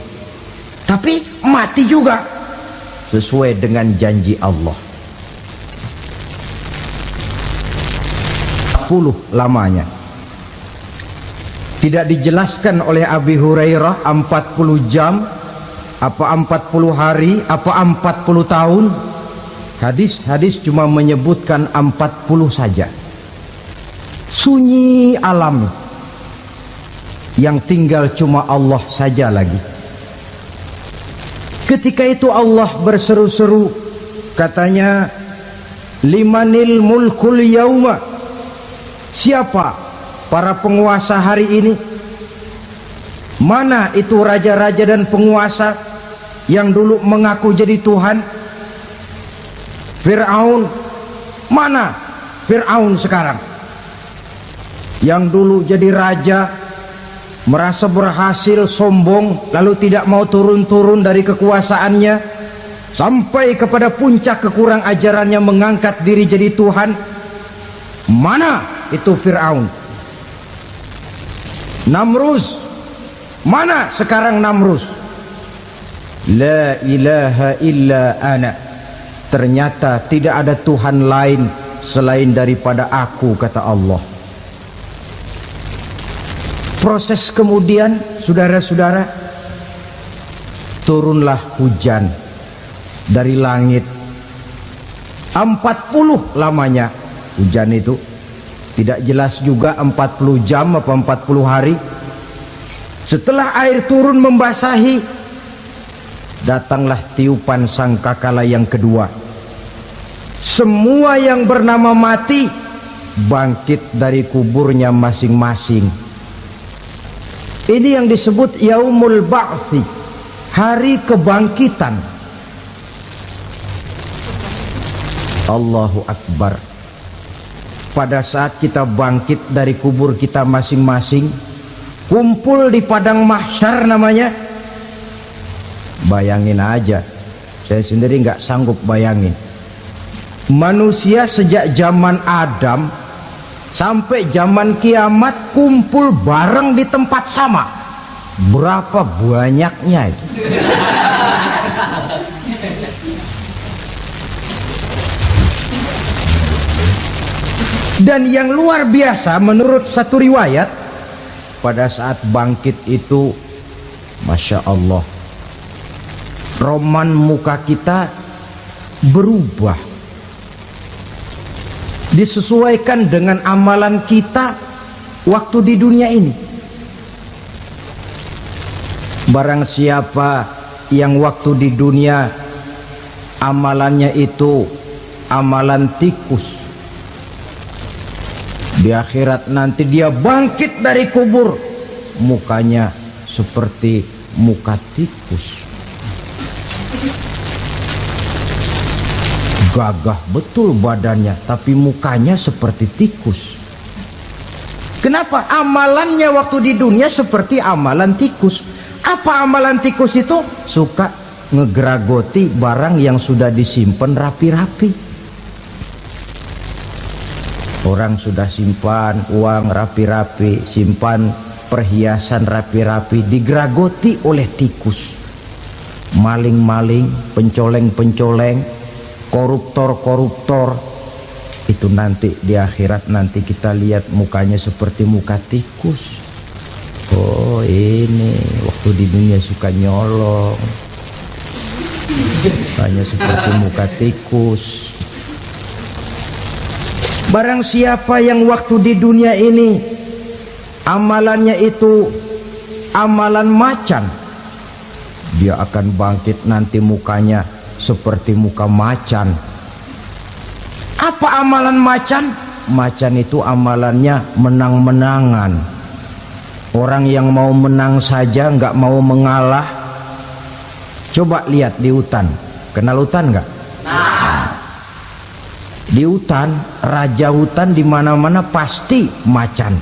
Tapi mati juga sesuai dengan janji Allah. 40 lamanya. Tidak dijelaskan oleh Abi Hurairah 40 jam, apa 40 hari, apa 40 tahun. Hadis-hadis cuma menyebutkan 40 saja. Sunyi alam, yang tinggal cuma Allah saja lagi. Ketika itu Allah berseru-seru, katanya, limanil mulkul yauma. Siapa para penguasa hari ini? Mana itu raja-raja dan penguasa yang dulu mengaku jadi Tuhan? Fir'aun. Mana Fir'aun sekarang? Yang dulu jadi raja, merasa berhasil, sombong, lalu tidak mau turun-turun dari kekuasaannya, sampai kepada puncak kekurang ajarannya mengangkat diri jadi Tuhan. Mana itu Fir'aun? Namrus. Mana sekarang Namrus? La ilaha illa ana. Ternyata tidak ada Tuhan lain selain daripada aku, kata Allah. Proses kemudian, saudara-saudara, turunlah hujan dari langit. 40 lamanya hujan itu. Tidak jelas juga 40 jam apa 40 hari. Setelah air turun membasahi, datanglah tiupan sangkakala yang kedua. Semua yang bernama mati bangkit dari kuburnya masing-masing. Ini yang disebut Yaumul Ba'thi, hari kebangkitan. Allahu Akbar. Pada saat kita bangkit dari kubur kita masing-masing, kumpul di padang mahsyar namanya. Bayangin aja, saya sendiri nggak sanggup bayangin. Manusia sejak zaman Adam sampai zaman kiamat kumpul bareng di tempat sama. Berapa banyaknya itu? Dan yang luar biasa menurut satu riwayat, pada saat bangkit itu, Masya Allah, roman muka kita berubah, disesuaikan dengan amalan kita waktu di dunia ini. Barang siapa yang waktu di dunia amalannya itu amalan tikus, di akhirat nanti dia bangkit dari kubur, mukanya seperti muka tikus. Gagah betul badannya, tapi mukanya seperti tikus. Kenapa? Amalannya waktu di dunia seperti amalan tikus. Apa amalan tikus itu? Suka ngegeragoti barang yang sudah disimpan rapi-rapi. Orang sudah simpan uang rapi-rapi, simpan perhiasan rapi-rapi, digeragoti oleh tikus. Maling-maling, pencoleng-pencoleng, koruptor-koruptor, itu nanti di akhirat nanti kita lihat mukanya seperti muka tikus. Oh, ini waktu di dunia suka nyolong, mukanya seperti muka tikus. Barang siapa yang waktu di dunia ini amalannya itu amalan macan, dia akan bangkit nanti mukanya seperti muka macan. Apa amalan macan? Macan itu amalannya menang-menangan. Orang yang mau menang saja nggak mau mengalah. Coba lihat di hutan, kenal hutan nggak? Di hutan, raja hutan di mana-mana pasti macan,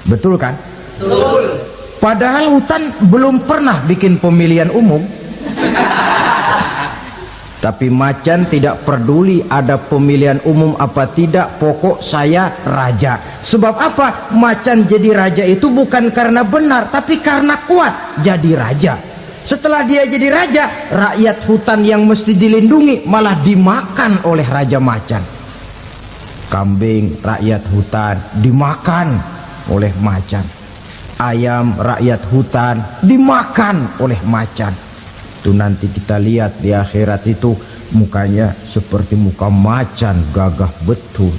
betul kan? Betul. Padahal hutan belum pernah bikin pemilihan umum. Tapi macan tidak peduli ada pemilihan umum apa tidak, pokok saya raja. Sebab apa? Macan jadi raja itu bukan karena benar, tapi karena kuat jadi raja. Setelah dia jadi raja, rakyat hutan yang mesti dilindungi malah dimakan oleh raja macan. Kambing rakyat hutan dimakan oleh macan. Ayam rakyat hutan dimakan oleh macan. Itu nanti kita lihat di akhirat itu mukanya seperti muka macan, gagah betul.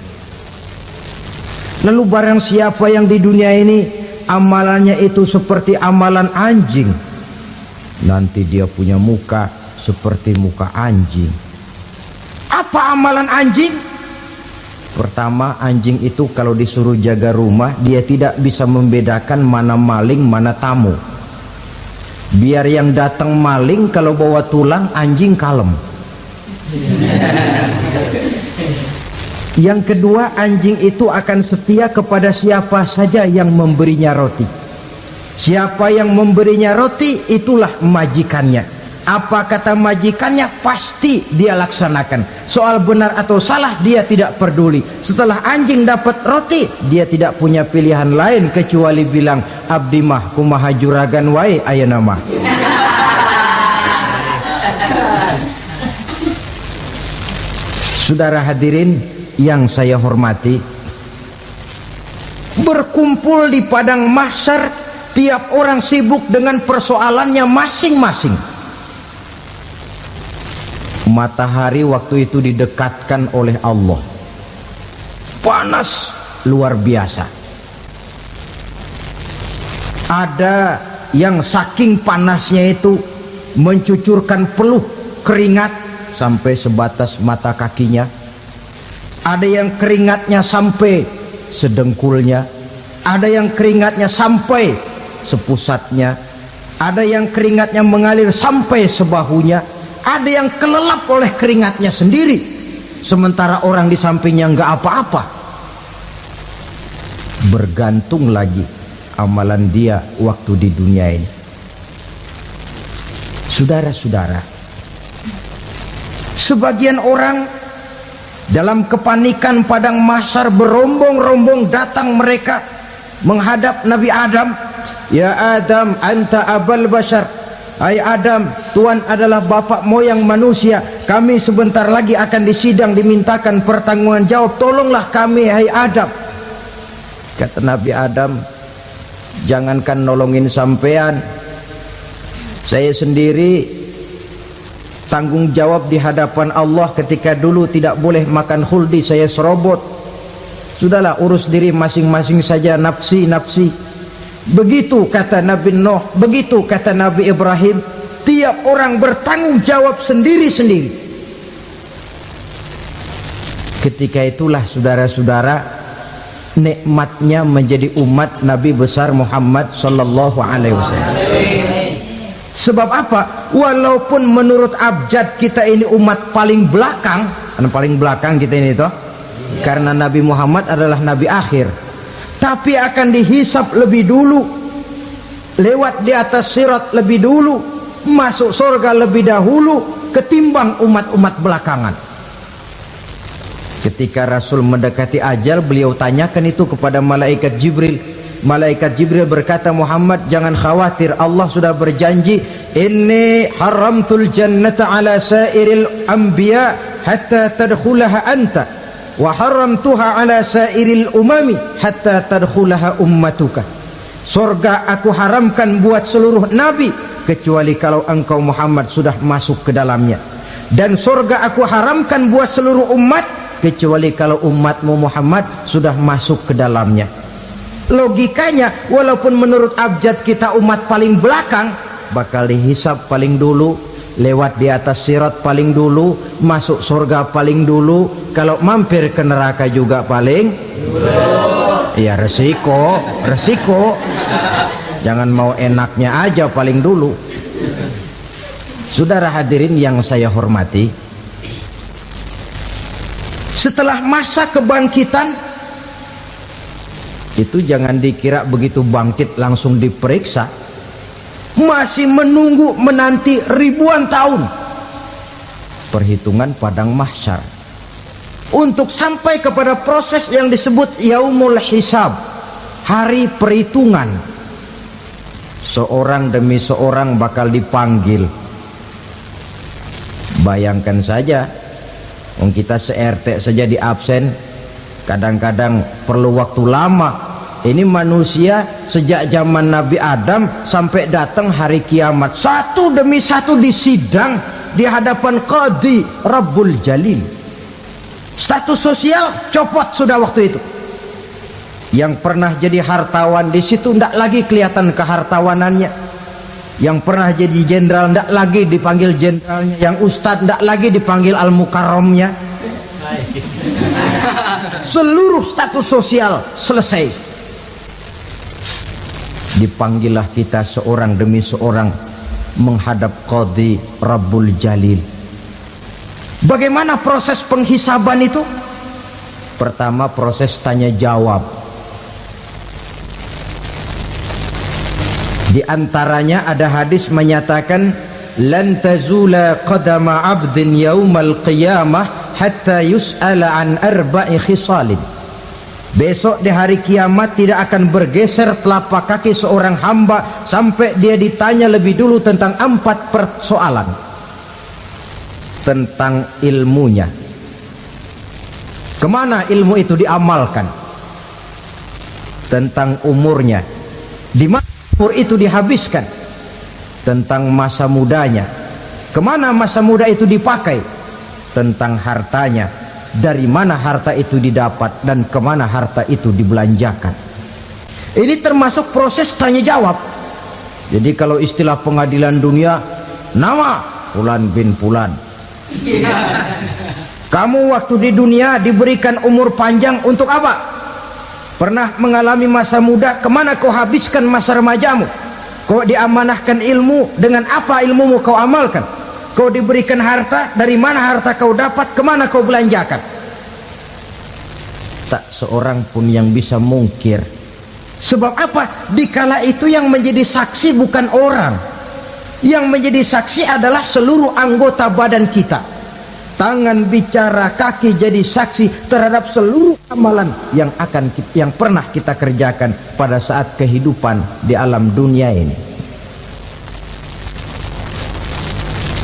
Lalu barang siapa yang di dunia ini amalannya itu seperti amalan anjing, nanti dia punya muka seperti muka anjing. Apa amalan anjing? Pertama, anjing itu kalau disuruh jaga rumah, dia tidak bisa membedakan mana maling, mana tamu. Biar yang datang maling, kalau bawa tulang, anjing kalem. Yang kedua, anjing itu akan setia kepada siapa saja yang memberinya roti. Siapa yang memberinya roti, itulah majikannya. Apa kata majikannya pasti dia laksanakan. Soal benar atau salah dia tidak peduli. Setelah anjing dapat roti, dia tidak punya pilihan lain kecuali bilang, abdi mah kumaha juragan wae ayeuna mah. Saudara hadirin yang saya hormati, berkumpul di padang mahsyar, tiap orang sibuk dengan persoalannya masing-masing. Matahari waktu itu didekatkan oleh Allah, panas luar biasa. Ada yang saking panasnya itu mencucurkan peluh keringat sampai sebatas mata kakinya. Ada yang keringatnya sampai sedengkulnya, ada yang keringatnya sampai sepusatnya, ada yang keringatnya mengalir sampai sebahunya, ada yang kelelap oleh keringatnya sendiri, sementara orang di sampingnya nggak apa-apa. Bergantung lagi amalan dia waktu di dunia ini. Saudara-saudara, sebagian orang dalam kepanikan padang mahsyar berombong-rombong datang mereka menghadap Nabi Adam. Ya Adam, anta abal bashar. Hai Adam, Tuhan adalah bapak moyang manusia. Kami sebentar lagi akan disidang, dimintakan pertanggungan jawab. Tolonglah kami, hai Adam. Kata Nabi Adam, jangankan nolongin sampean, saya sendiri tanggung jawab di hadapan Allah ketika dulu tidak boleh makan khuldi, saya serobot. Sudahlah, urus diri masing-masing saja, nafsi. Begitu kata Nabi Nuh, begitu kata Nabi Ibrahim. Tiap orang bertanggung jawab sendiri-sendiri. Ketika itulah saudara-saudara, nikmatnya menjadi umat Nabi besar Muhammad sallallahu alaihi wasallam. Sebab apa? Walaupun menurut abjad kita ini umat paling belakang, paling belakang kita ini toh, karena Nabi Muhammad adalah Nabi akhir, tapi akan dihisap lebih dulu, lewat di atas sirat lebih dulu, masuk surga lebih dahulu ketimbang umat-umat belakangan. Ketika Rasul mendekati ajal, beliau tanyakan itu kepada malaikat Jibril. Malaikat Jibril berkata, Muhammad jangan khawatir, Allah sudah berjanji, inni haramtul jannata ala sairil anbiya hatta tadkhulaha anta wa haramtuha ala sairil umami hatta tadkhulaha ummatuka. Surga aku haramkan buat seluruh nabi kecuali kalau engkau Muhammad sudah masuk ke dalamnya, dan surga aku haramkan buat seluruh umat kecuali kalau umatmu Muhammad sudah masuk ke dalamnya. Logikanya, walaupun menurut abjad kita umat paling belakang, bakal dihisap paling dulu, lewat di atas sirat paling dulu, masuk surga paling dulu, kalau mampir ke neraka juga paling dulu. Ya resiko. Jangan mau enaknya aja paling dulu. Saudara hadirin yang saya hormati, setelah masa kebangkitan itu jangan dikira begitu bangkit langsung diperiksa, masih menunggu menanti ribuan tahun perhitungan padang mahsyar untuk sampai kepada proses yang disebut yaumul hisab, hari perhitungan. Seorang demi seorang bakal dipanggil. Bayangkan saja, kita se-RT saja di absen, kadang-kadang perlu waktu lama. Ini manusia sejak zaman Nabi Adam sampai datang hari kiamat, satu demi satu disidang di hadapan Qadhi Rabbul Jalil. Status sosial copot sudah waktu itu. Yang pernah jadi hartawan di situ tidak lagi kelihatan kehartawanannya. Yang pernah jadi jenderal tidak lagi dipanggil jenderalnya. Yang ustadz tidak lagi dipanggil al-mukarramnya. Seluruh status sosial selesai. Dipanggillah kita seorang demi seorang menghadap Qadhi Rabbul Jalil. Bagaimana proses penghisaban itu? Pertama, proses tanya jawab. Di antaranya ada hadis menyatakan, lan tazula qadama 'abdin yaumal qiyamah hatta yus'ala an arba'i khisalin. Besok di hari kiamat tidak akan bergeser telapak kaki seorang hamba sampai dia ditanya lebih dulu tentang 4 persoalan. Tentang ilmunya, kemana ilmu itu diamalkan. Tentang umurnya, di mana umur itu dihabiskan. Tentang masa mudanya, kemana masa muda itu dipakai. tentang hartanya, dari mana harta itu didapat dan kemana harta itu dibelanjakan. Ini termasuk proses tanya jawab. Jadi kalau istilah pengadilan dunia, nama Fulan bin Fulan. Kamu waktu di dunia diberikan umur panjang untuk apa? Pernah mengalami masa muda, kemana kau habiskan masa remajamu? Kau diamanahkan ilmu, dengan apa ilmumu kau amalkan? Kau diberikan harta, dari mana harta kau dapat, kemana kau belanjakan? Tak seorang pun yang bisa mungkir. Sebab apa? Dikala itu yang menjadi saksi bukan orang. Yang menjadi saksi adalah seluruh anggota badan kita. Tangan bicara, kaki jadi saksi terhadap seluruh amalan yang pernah kita kerjakan pada saat kehidupan di alam dunia ini.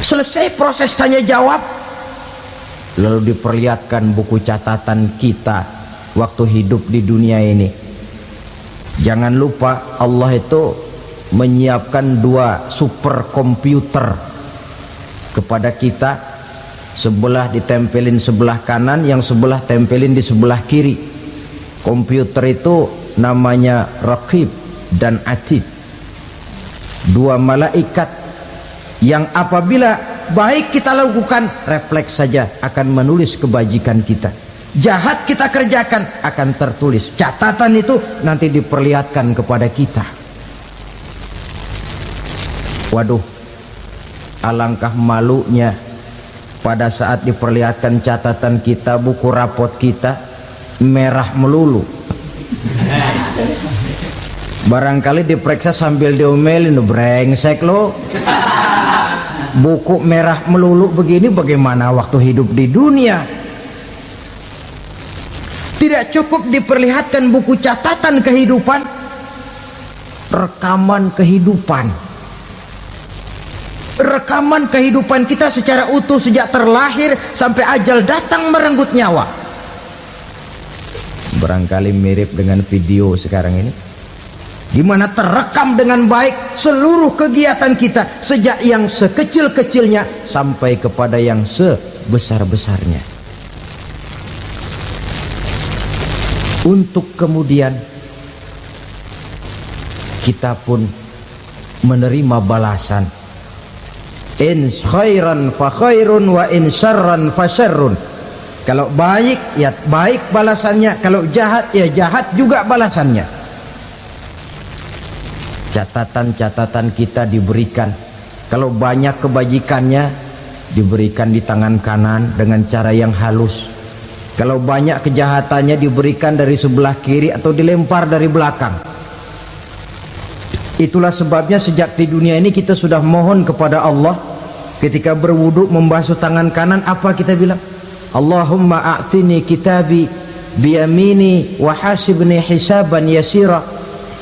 Selesai proses tanya jawab, lalu diperlihatkan buku catatan kita waktu hidup di dunia ini. Jangan lupa Allah itu menyiapkan 2 superkomputer kepada kita. Sebelah ditempelin sebelah kanan, yang sebelah tempelin di sebelah kiri. Komputer itu namanya Raqib dan Atid. 2 malaikat yang apabila baik kita lakukan, refleks saja akan menulis kebajikan kita. Jahat kita kerjakan, akan tertulis. Catatan itu nanti diperlihatkan kepada kita. Waduh, alangkah malunya pada saat diperlihatkan catatan kita, buku rapot kita merah melulu. Barangkali diperiksa sambil diomelin, brengsek lo. Buku merah melulu begini, bagaimana waktu hidup di dunia? Tidak cukup diperlihatkan buku catatan kehidupan, rekaman kehidupan. Rekaman kehidupan kita secara utuh sejak terlahir sampai ajal datang merenggut nyawa. Barangkali mirip dengan video sekarang ini, di mana terekam dengan baik seluruh kegiatan kita, sejak yang sekecil-kecilnya sampai kepada yang sebesar-besarnya. Untuk kemudian kita pun menerima balasan. In khairan fa khairun wa in syarran fa syarrun. Kalau baik ya baik balasannya, kalau jahat ya jahat juga balasannya. Catatan-catatan kita diberikan. Kalau banyak kebajikannya diberikan di tangan kanan dengan cara yang halus. Kalau banyak kejahatannya diberikan dari sebelah kiri atau dilempar dari belakang. Itulah sebabnya sejak di dunia ini kita sudah mohon kepada Allah. Ketika berwudu membasuh tangan kanan, apa kita bilang? Allahumma a'tini kitabi biyamini wa hasibni hisaban yasira.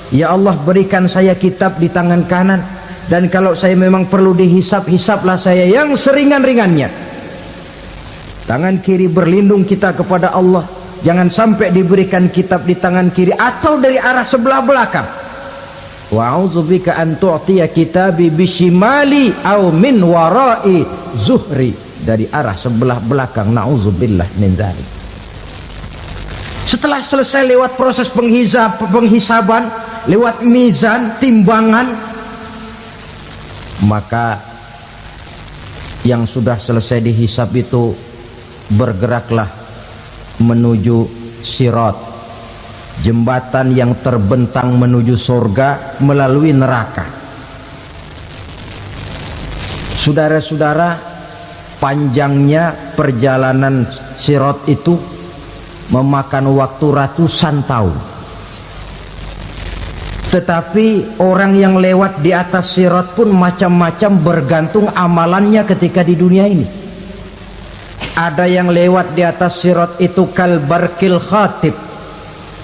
Ya Allah, berikan saya kitab di tangan kanan, dan kalau saya memang perlu dihisap, hisaplah saya yang seringan-ringannya. Tangan kiri berlindung kita kepada Allah, jangan sampai diberikan kitab di tangan kiri atau dari arah sebelah belakang. Wa a'udzubika an tu'tiya kitabi bishimali aw min wara'i zuhri, dari arah sebelah belakang. Na'udzubillah min dzalik. Setelah selesai lewat proses penghisaban, lewat mizan, timbangan, maka yang sudah selesai dihisab itu bergeraklah menuju sirat, jembatan yang terbentang menuju surga melalui neraka. Saudara-saudara, panjangnya perjalanan sirat itu memakan waktu ratusan tahun. Tetapi orang yang lewat di atas sirat pun macam-macam, bergantung amalannya ketika di dunia ini. Ada yang lewat di atas sirat itu kal barkil khatib,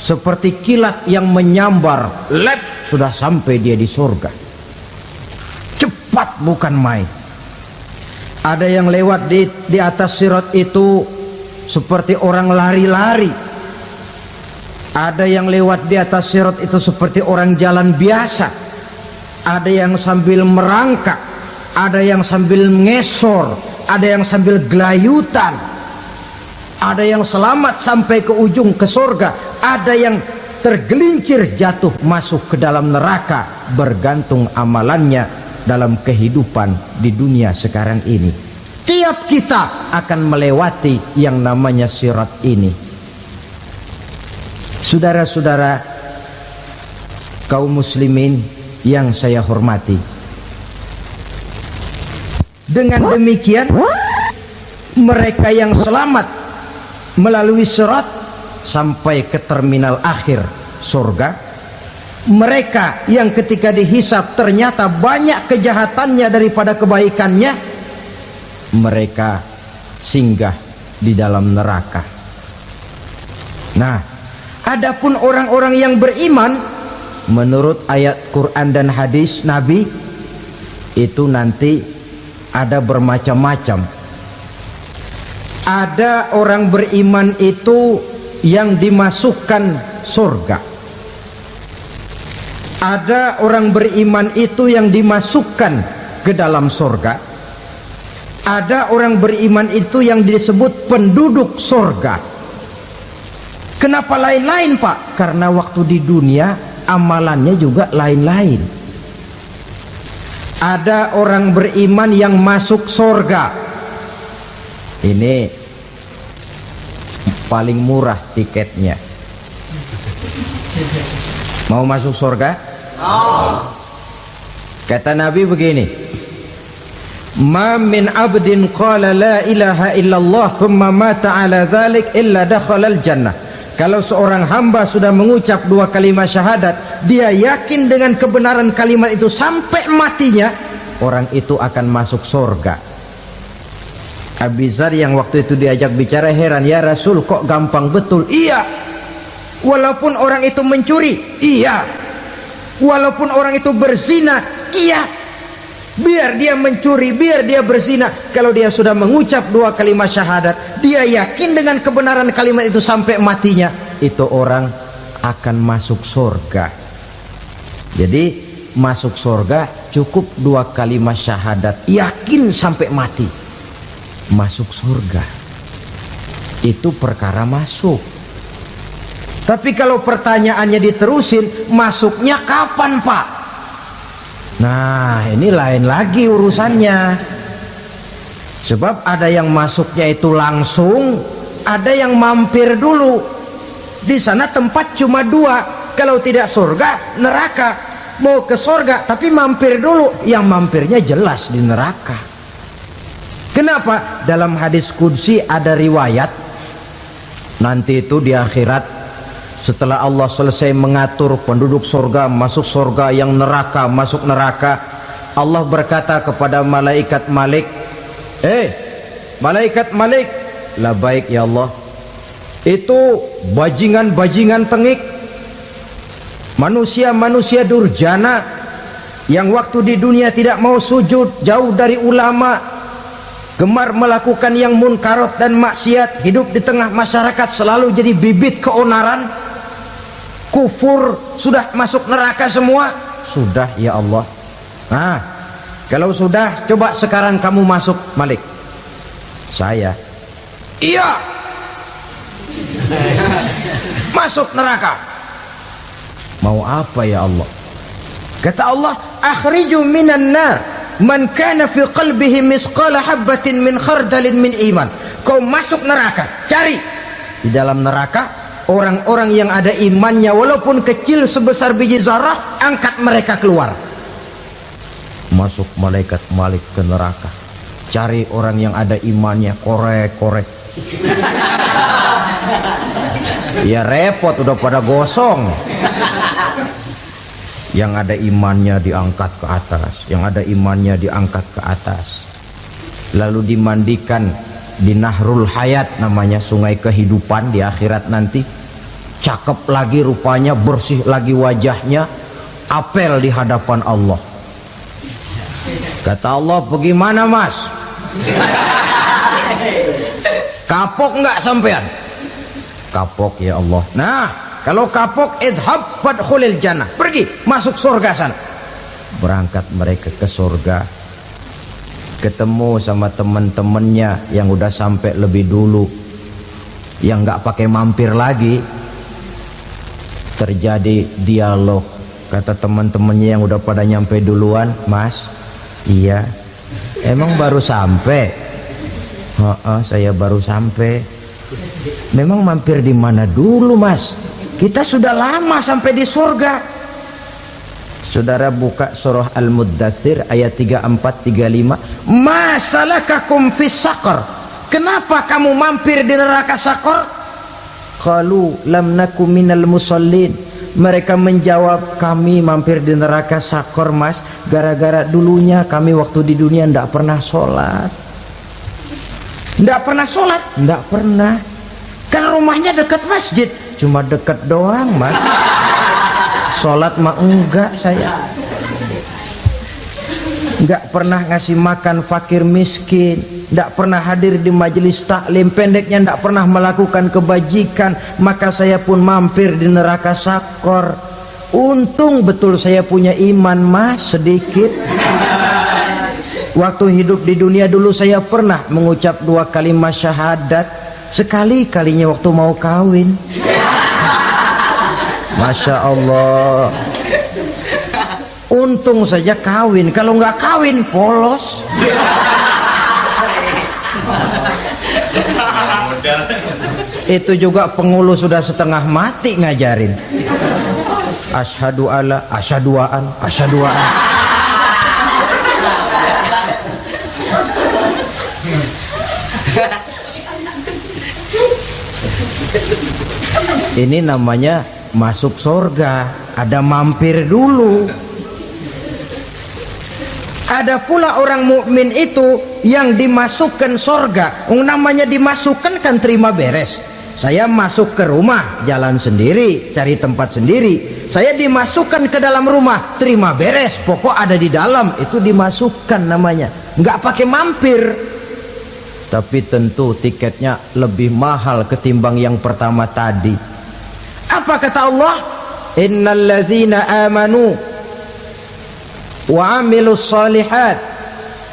seperti kilat yang menyambar, lep, sudah sampai dia di surga. Cepat bukan main. Ada yang lewat di atas sirat itu seperti orang lari-lari. Ada yang lewat di atas sirat itu seperti orang jalan biasa. Ada yang sambil merangkak, ada yang sambil ngesor, ada yang sambil gelayutan, ada yang selamat sampai ke ujung ke surga, ada yang tergelincir jatuh masuk ke dalam neraka, bergantung amalannya dalam kehidupan di dunia sekarang ini. Tiap kita akan melewati yang namanya sirat ini. Saudara-saudara kaum muslimin yang saya hormati, dengan demikian mereka yang selamat melalui sirat sampai ke terminal akhir surga, mereka yang ketika dihisab ternyata banyak kejahatannya daripada kebaikannya, mereka singgah di dalam neraka. Nah, adapun orang-orang yang beriman menurut ayat Quran dan hadis Nabi itu nanti ada bermacam-macam. Ada orang beriman itu yang dimasukkan surga. Ada orang beriman itu yang dimasukkan ke dalam surga. Ada orang beriman itu yang disebut penduduk surga. Kenapa lain-lain, Pak? Karena waktu di dunia amalannya juga lain-lain. Ada orang beriman yang masuk surga. Ini paling murah tiketnya. Mau masuk surga? Kata Nabi begini, ma min abdin qala la ilaha illallah thumma mata ala dhalik illa dakhalal jannah. Kalau seorang hamba sudah mengucap dua kalimat syahadat, dia yakin dengan kebenaran kalimat itu sampai matinya, orang itu akan masuk surga. Abi Dzar yang waktu itu diajak bicara heran, ya Rasul kok gampang betul? Iya, walaupun orang itu mencuri, iya, walaupun orang itu berzina, iya, biar dia mencuri, biar dia berzina, kalau dia sudah mengucap dua kalimat syahadat, dia yakin dengan kebenaran kalimat itu sampai matinya, itu orang akan masuk surga. Jadi masuk surga cukup dua kalimat syahadat, yakin sampai mati, masuk surga. Itu perkara masuk. Tapi kalau pertanyaannya diterusin, masuknya kapan, Pak? Nah, ini lain lagi urusannya. Sebab ada yang masuknya itu langsung, ada yang mampir dulu. Di sana tempat cuma dua, kalau tidak surga, neraka. Mau ke surga tapi mampir dulu, yang mampirnya jelas di neraka. Kenapa? Dalam hadis qudsi ada riwayat, nanti itu di akhirat, setelah Allah selesai mengatur penduduk surga masuk surga, yang neraka masuk neraka, Allah berkata kepada malaikat Malik, malaikat Malik, labaik ya Allah, itu bajingan-bajingan tengik, manusia-manusia durjana yang waktu di dunia tidak mau sujud, jauh dari ulama, gemar melakukan yang munkarat dan maksiat, hidup di tengah masyarakat selalu jadi bibit keonaran, kufur, sudah masuk neraka semua. Sudah ya Allah. Nah, kalau sudah, coba sekarang kamu masuk, Malik. Saya, iya, masuk neraka. Mau apa ya Allah? Kata Allah, akhriju minan nar man kana fi qalbihi misqala habbatin min khardalin min iman. Kau masuk neraka, cari di dalam neraka orang-orang yang ada imannya walaupun kecil sebesar biji zarah, angkat mereka keluar. Masuk malaikat Malik ke neraka, cari orang yang ada imannya, korek-korek. Ya repot, udah pada gosong. Yang ada imannya diangkat ke atas, yang ada imannya diangkat ke atas, lalu dimandikan di Nahrul Hayat, namanya sungai kehidupan di akhirat nanti. Cakep lagi rupanya, bersih lagi wajahnya, apel di hadapan Allah. Kata Allah, bagaimana mas? Kapok nggak sampean? Kapok ya Allah. Nah, kalau kapok, idhab fadkhulil jannah, pergi masuk surga sana. Berangkat mereka ke surga. ketemu sama teman-temannya yang udah sampai lebih dulu, yang nggak pakai mampir lagi. Terjadi dialog. Kata teman-temannya yang udah pada nyampe duluan, "Mas, iya, emang baru sampai?" Saya baru sampai." "Memang mampir di mana dulu, Mas? Kita sudah lama sampai di surga." Saudara buka surah Al-Muddatsir ayat 34-35. "Ma salakakum fis saqar?" Kenapa kamu mampir di neraka Saqar? Qalu lam naku minal musallin. Mereka menjawab, kami mampir di neraka Saqar, Mas, gara-gara dulunya kami waktu di dunia tidak pernah sholat. Tidak pernah sholat? Tidak pernah. Kan rumahnya dekat masjid. Cuma dekat doang, Mas. Sholat mah enggak saya. Enggak pernah ngasih makan fakir miskin, enggak pernah hadir di majelis taklim, pendeknya enggak pernah melakukan kebajikan. Maka saya pun mampir di neraka Saqar. Untung betul saya punya iman, Mas, sedikit. Waktu hidup di dunia dulu saya pernah mengucap 2 kalimat syahadat. Sekali-kalinya waktu mau kawin. Masya Allah. Untung saja kawin. Kalau nggak kawin polos. Itu juga pengulu sudah setengah mati ngajarin. Asyhadu alla, asyaduaan, asyaduaan. Ini namanya masuk surga, ada mampir dulu. Ada pula orang mukmin itu yang dimasukkan surga. Namanya dimasukkan kan terima beres. Saya masuk ke rumah, jalan sendiri, cari tempat sendiri. Saya dimasukkan ke dalam rumah, terima beres, pokok ada di dalam, itu dimasukkan namanya. Nggak pakai mampir. Tapi tentu tiketnya lebih mahal ketimbang yang pertama tadi. Apa kata Allah? Innal ladzina amanu wa amilus salihat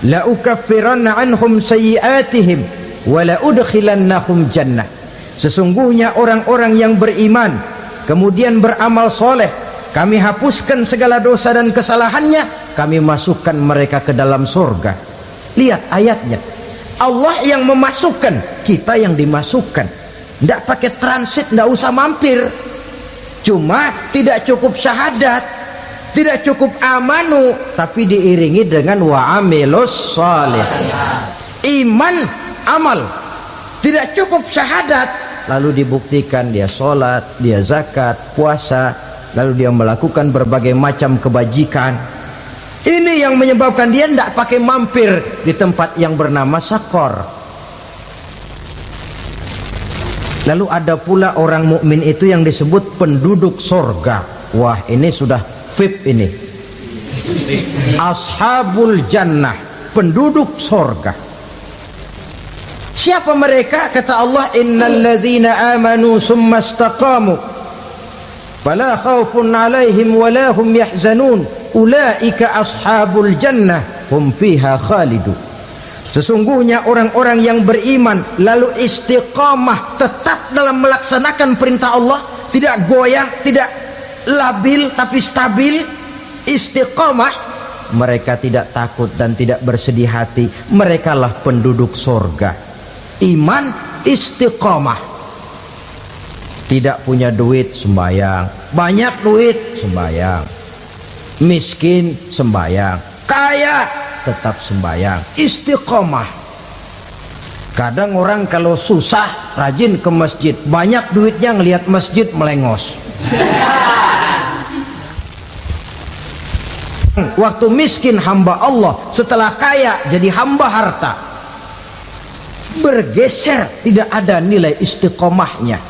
la ukaffiranna anhum sayyi'atihim wa la udkhilannahum jannah. Sesungguhnya orang-orang yang beriman kemudian beramal soleh, kami hapuskan segala dosa dan kesalahannya, kami masukkan mereka ke dalam surga. Lihat ayatnya. Allah yang memasukkan, kita yang dimasukkan. Tidak pakai transit, tidak usah mampir. Cuma tidak cukup syahadat, tidak cukup amanu, tapi diiringi dengan wa'amilus salih. Iman, amal. Tidak cukup syahadat, lalu dibuktikan dia sholat, dia zakat, puasa, lalu dia melakukan berbagai macam kebajikan. Ini yang menyebabkan dia tidak pakai mampir di tempat yang bernama Saqar. Lalu ada pula orang mukmin itu yang disebut penduduk surga. Wah, ini sudah VIP ini. Ashabul jannah, penduduk surga. Siapa mereka? Kata Allah, innal ladzina amanu summa istaqamu fala khaufun alaihim wala hum yahzanun ulaika ashabul jannah hum fiha khalidun. Sesungguhnya orang-orang yang beriman lalu istiqamah, tetap dalam melaksanakan perintah Allah, tidak goyang, tidak labil tapi stabil, istiqamah, mereka tidak takut dan tidak bersedih hati. Merekalah penduduk surga. Iman, istiqamah. Tidak punya duit, sembayang. Banyak duit, sembayang. Miskin, sembayang. Kaya, tetap sembayang. Istiqomah. Kadang orang kalau susah rajin ke masjid, banyak duitnya ngelihat masjid melengos. Waktu miskin hamba Allah, setelah kaya jadi hamba harta. Bergeser, tidak ada nilai istiqomahnya.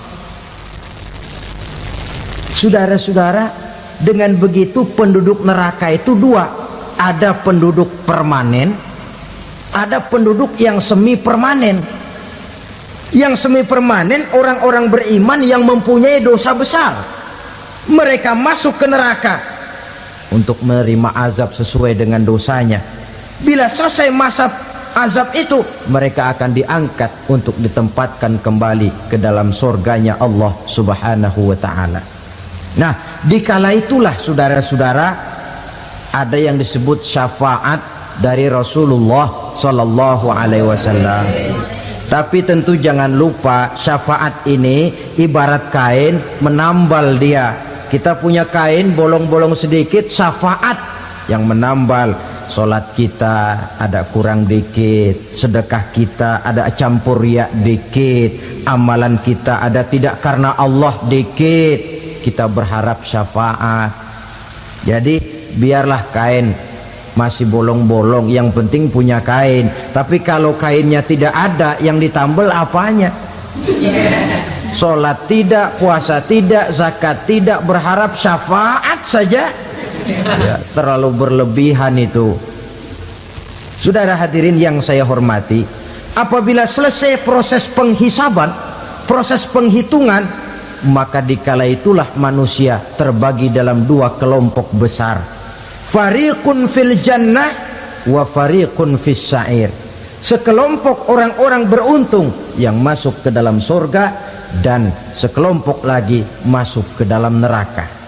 Saudara-saudara, dengan begitu penduduk neraka itu dua. Ada penduduk permanen, ada penduduk yang semi permanen. Yang semi permanen orang-orang beriman yang mempunyai dosa besar. Mereka masuk ke neraka untuk menerima azab sesuai dengan dosanya. Bila selesai masa azab itu, mereka akan diangkat untuk ditempatkan kembali ke dalam surganya Allah Subhanahu wa ta'ala. Nah, dikala itulah saudara-saudara, ada yang disebut syafaat dari Rasulullah Sallallahu Alaihi Wasallam. Tapi tentu jangan lupa, syafaat ini ibarat kain menambal dia. Kita punya kain bolong-bolong sedikit, syafaat yang menambal. Solat kita ada kurang dikit, sedekah kita ada campur riak dikit, amalan kita ada tidak karena Allah dikit, kita berharap syafaat. Jadi biarlah kain masih bolong-bolong, yang penting punya kain. Tapi kalau kainnya tidak ada, yang ditambal apanya? Solat tidak, puasa tidak, zakat tidak, berharap syafaat saja. Ya, terlalu berlebihan itu. Saudara hadirin yang saya hormati, apabila selesai proses penghisaban, proses penghitungan, maka dikala itulah manusia terbagi dalam dua kelompok besar. Fariqun fil jannah wa fariqun fis sa'ir. Sekelompok orang-orang beruntung yang masuk ke dalam surga, dan sekelompok lagi masuk ke dalam neraka.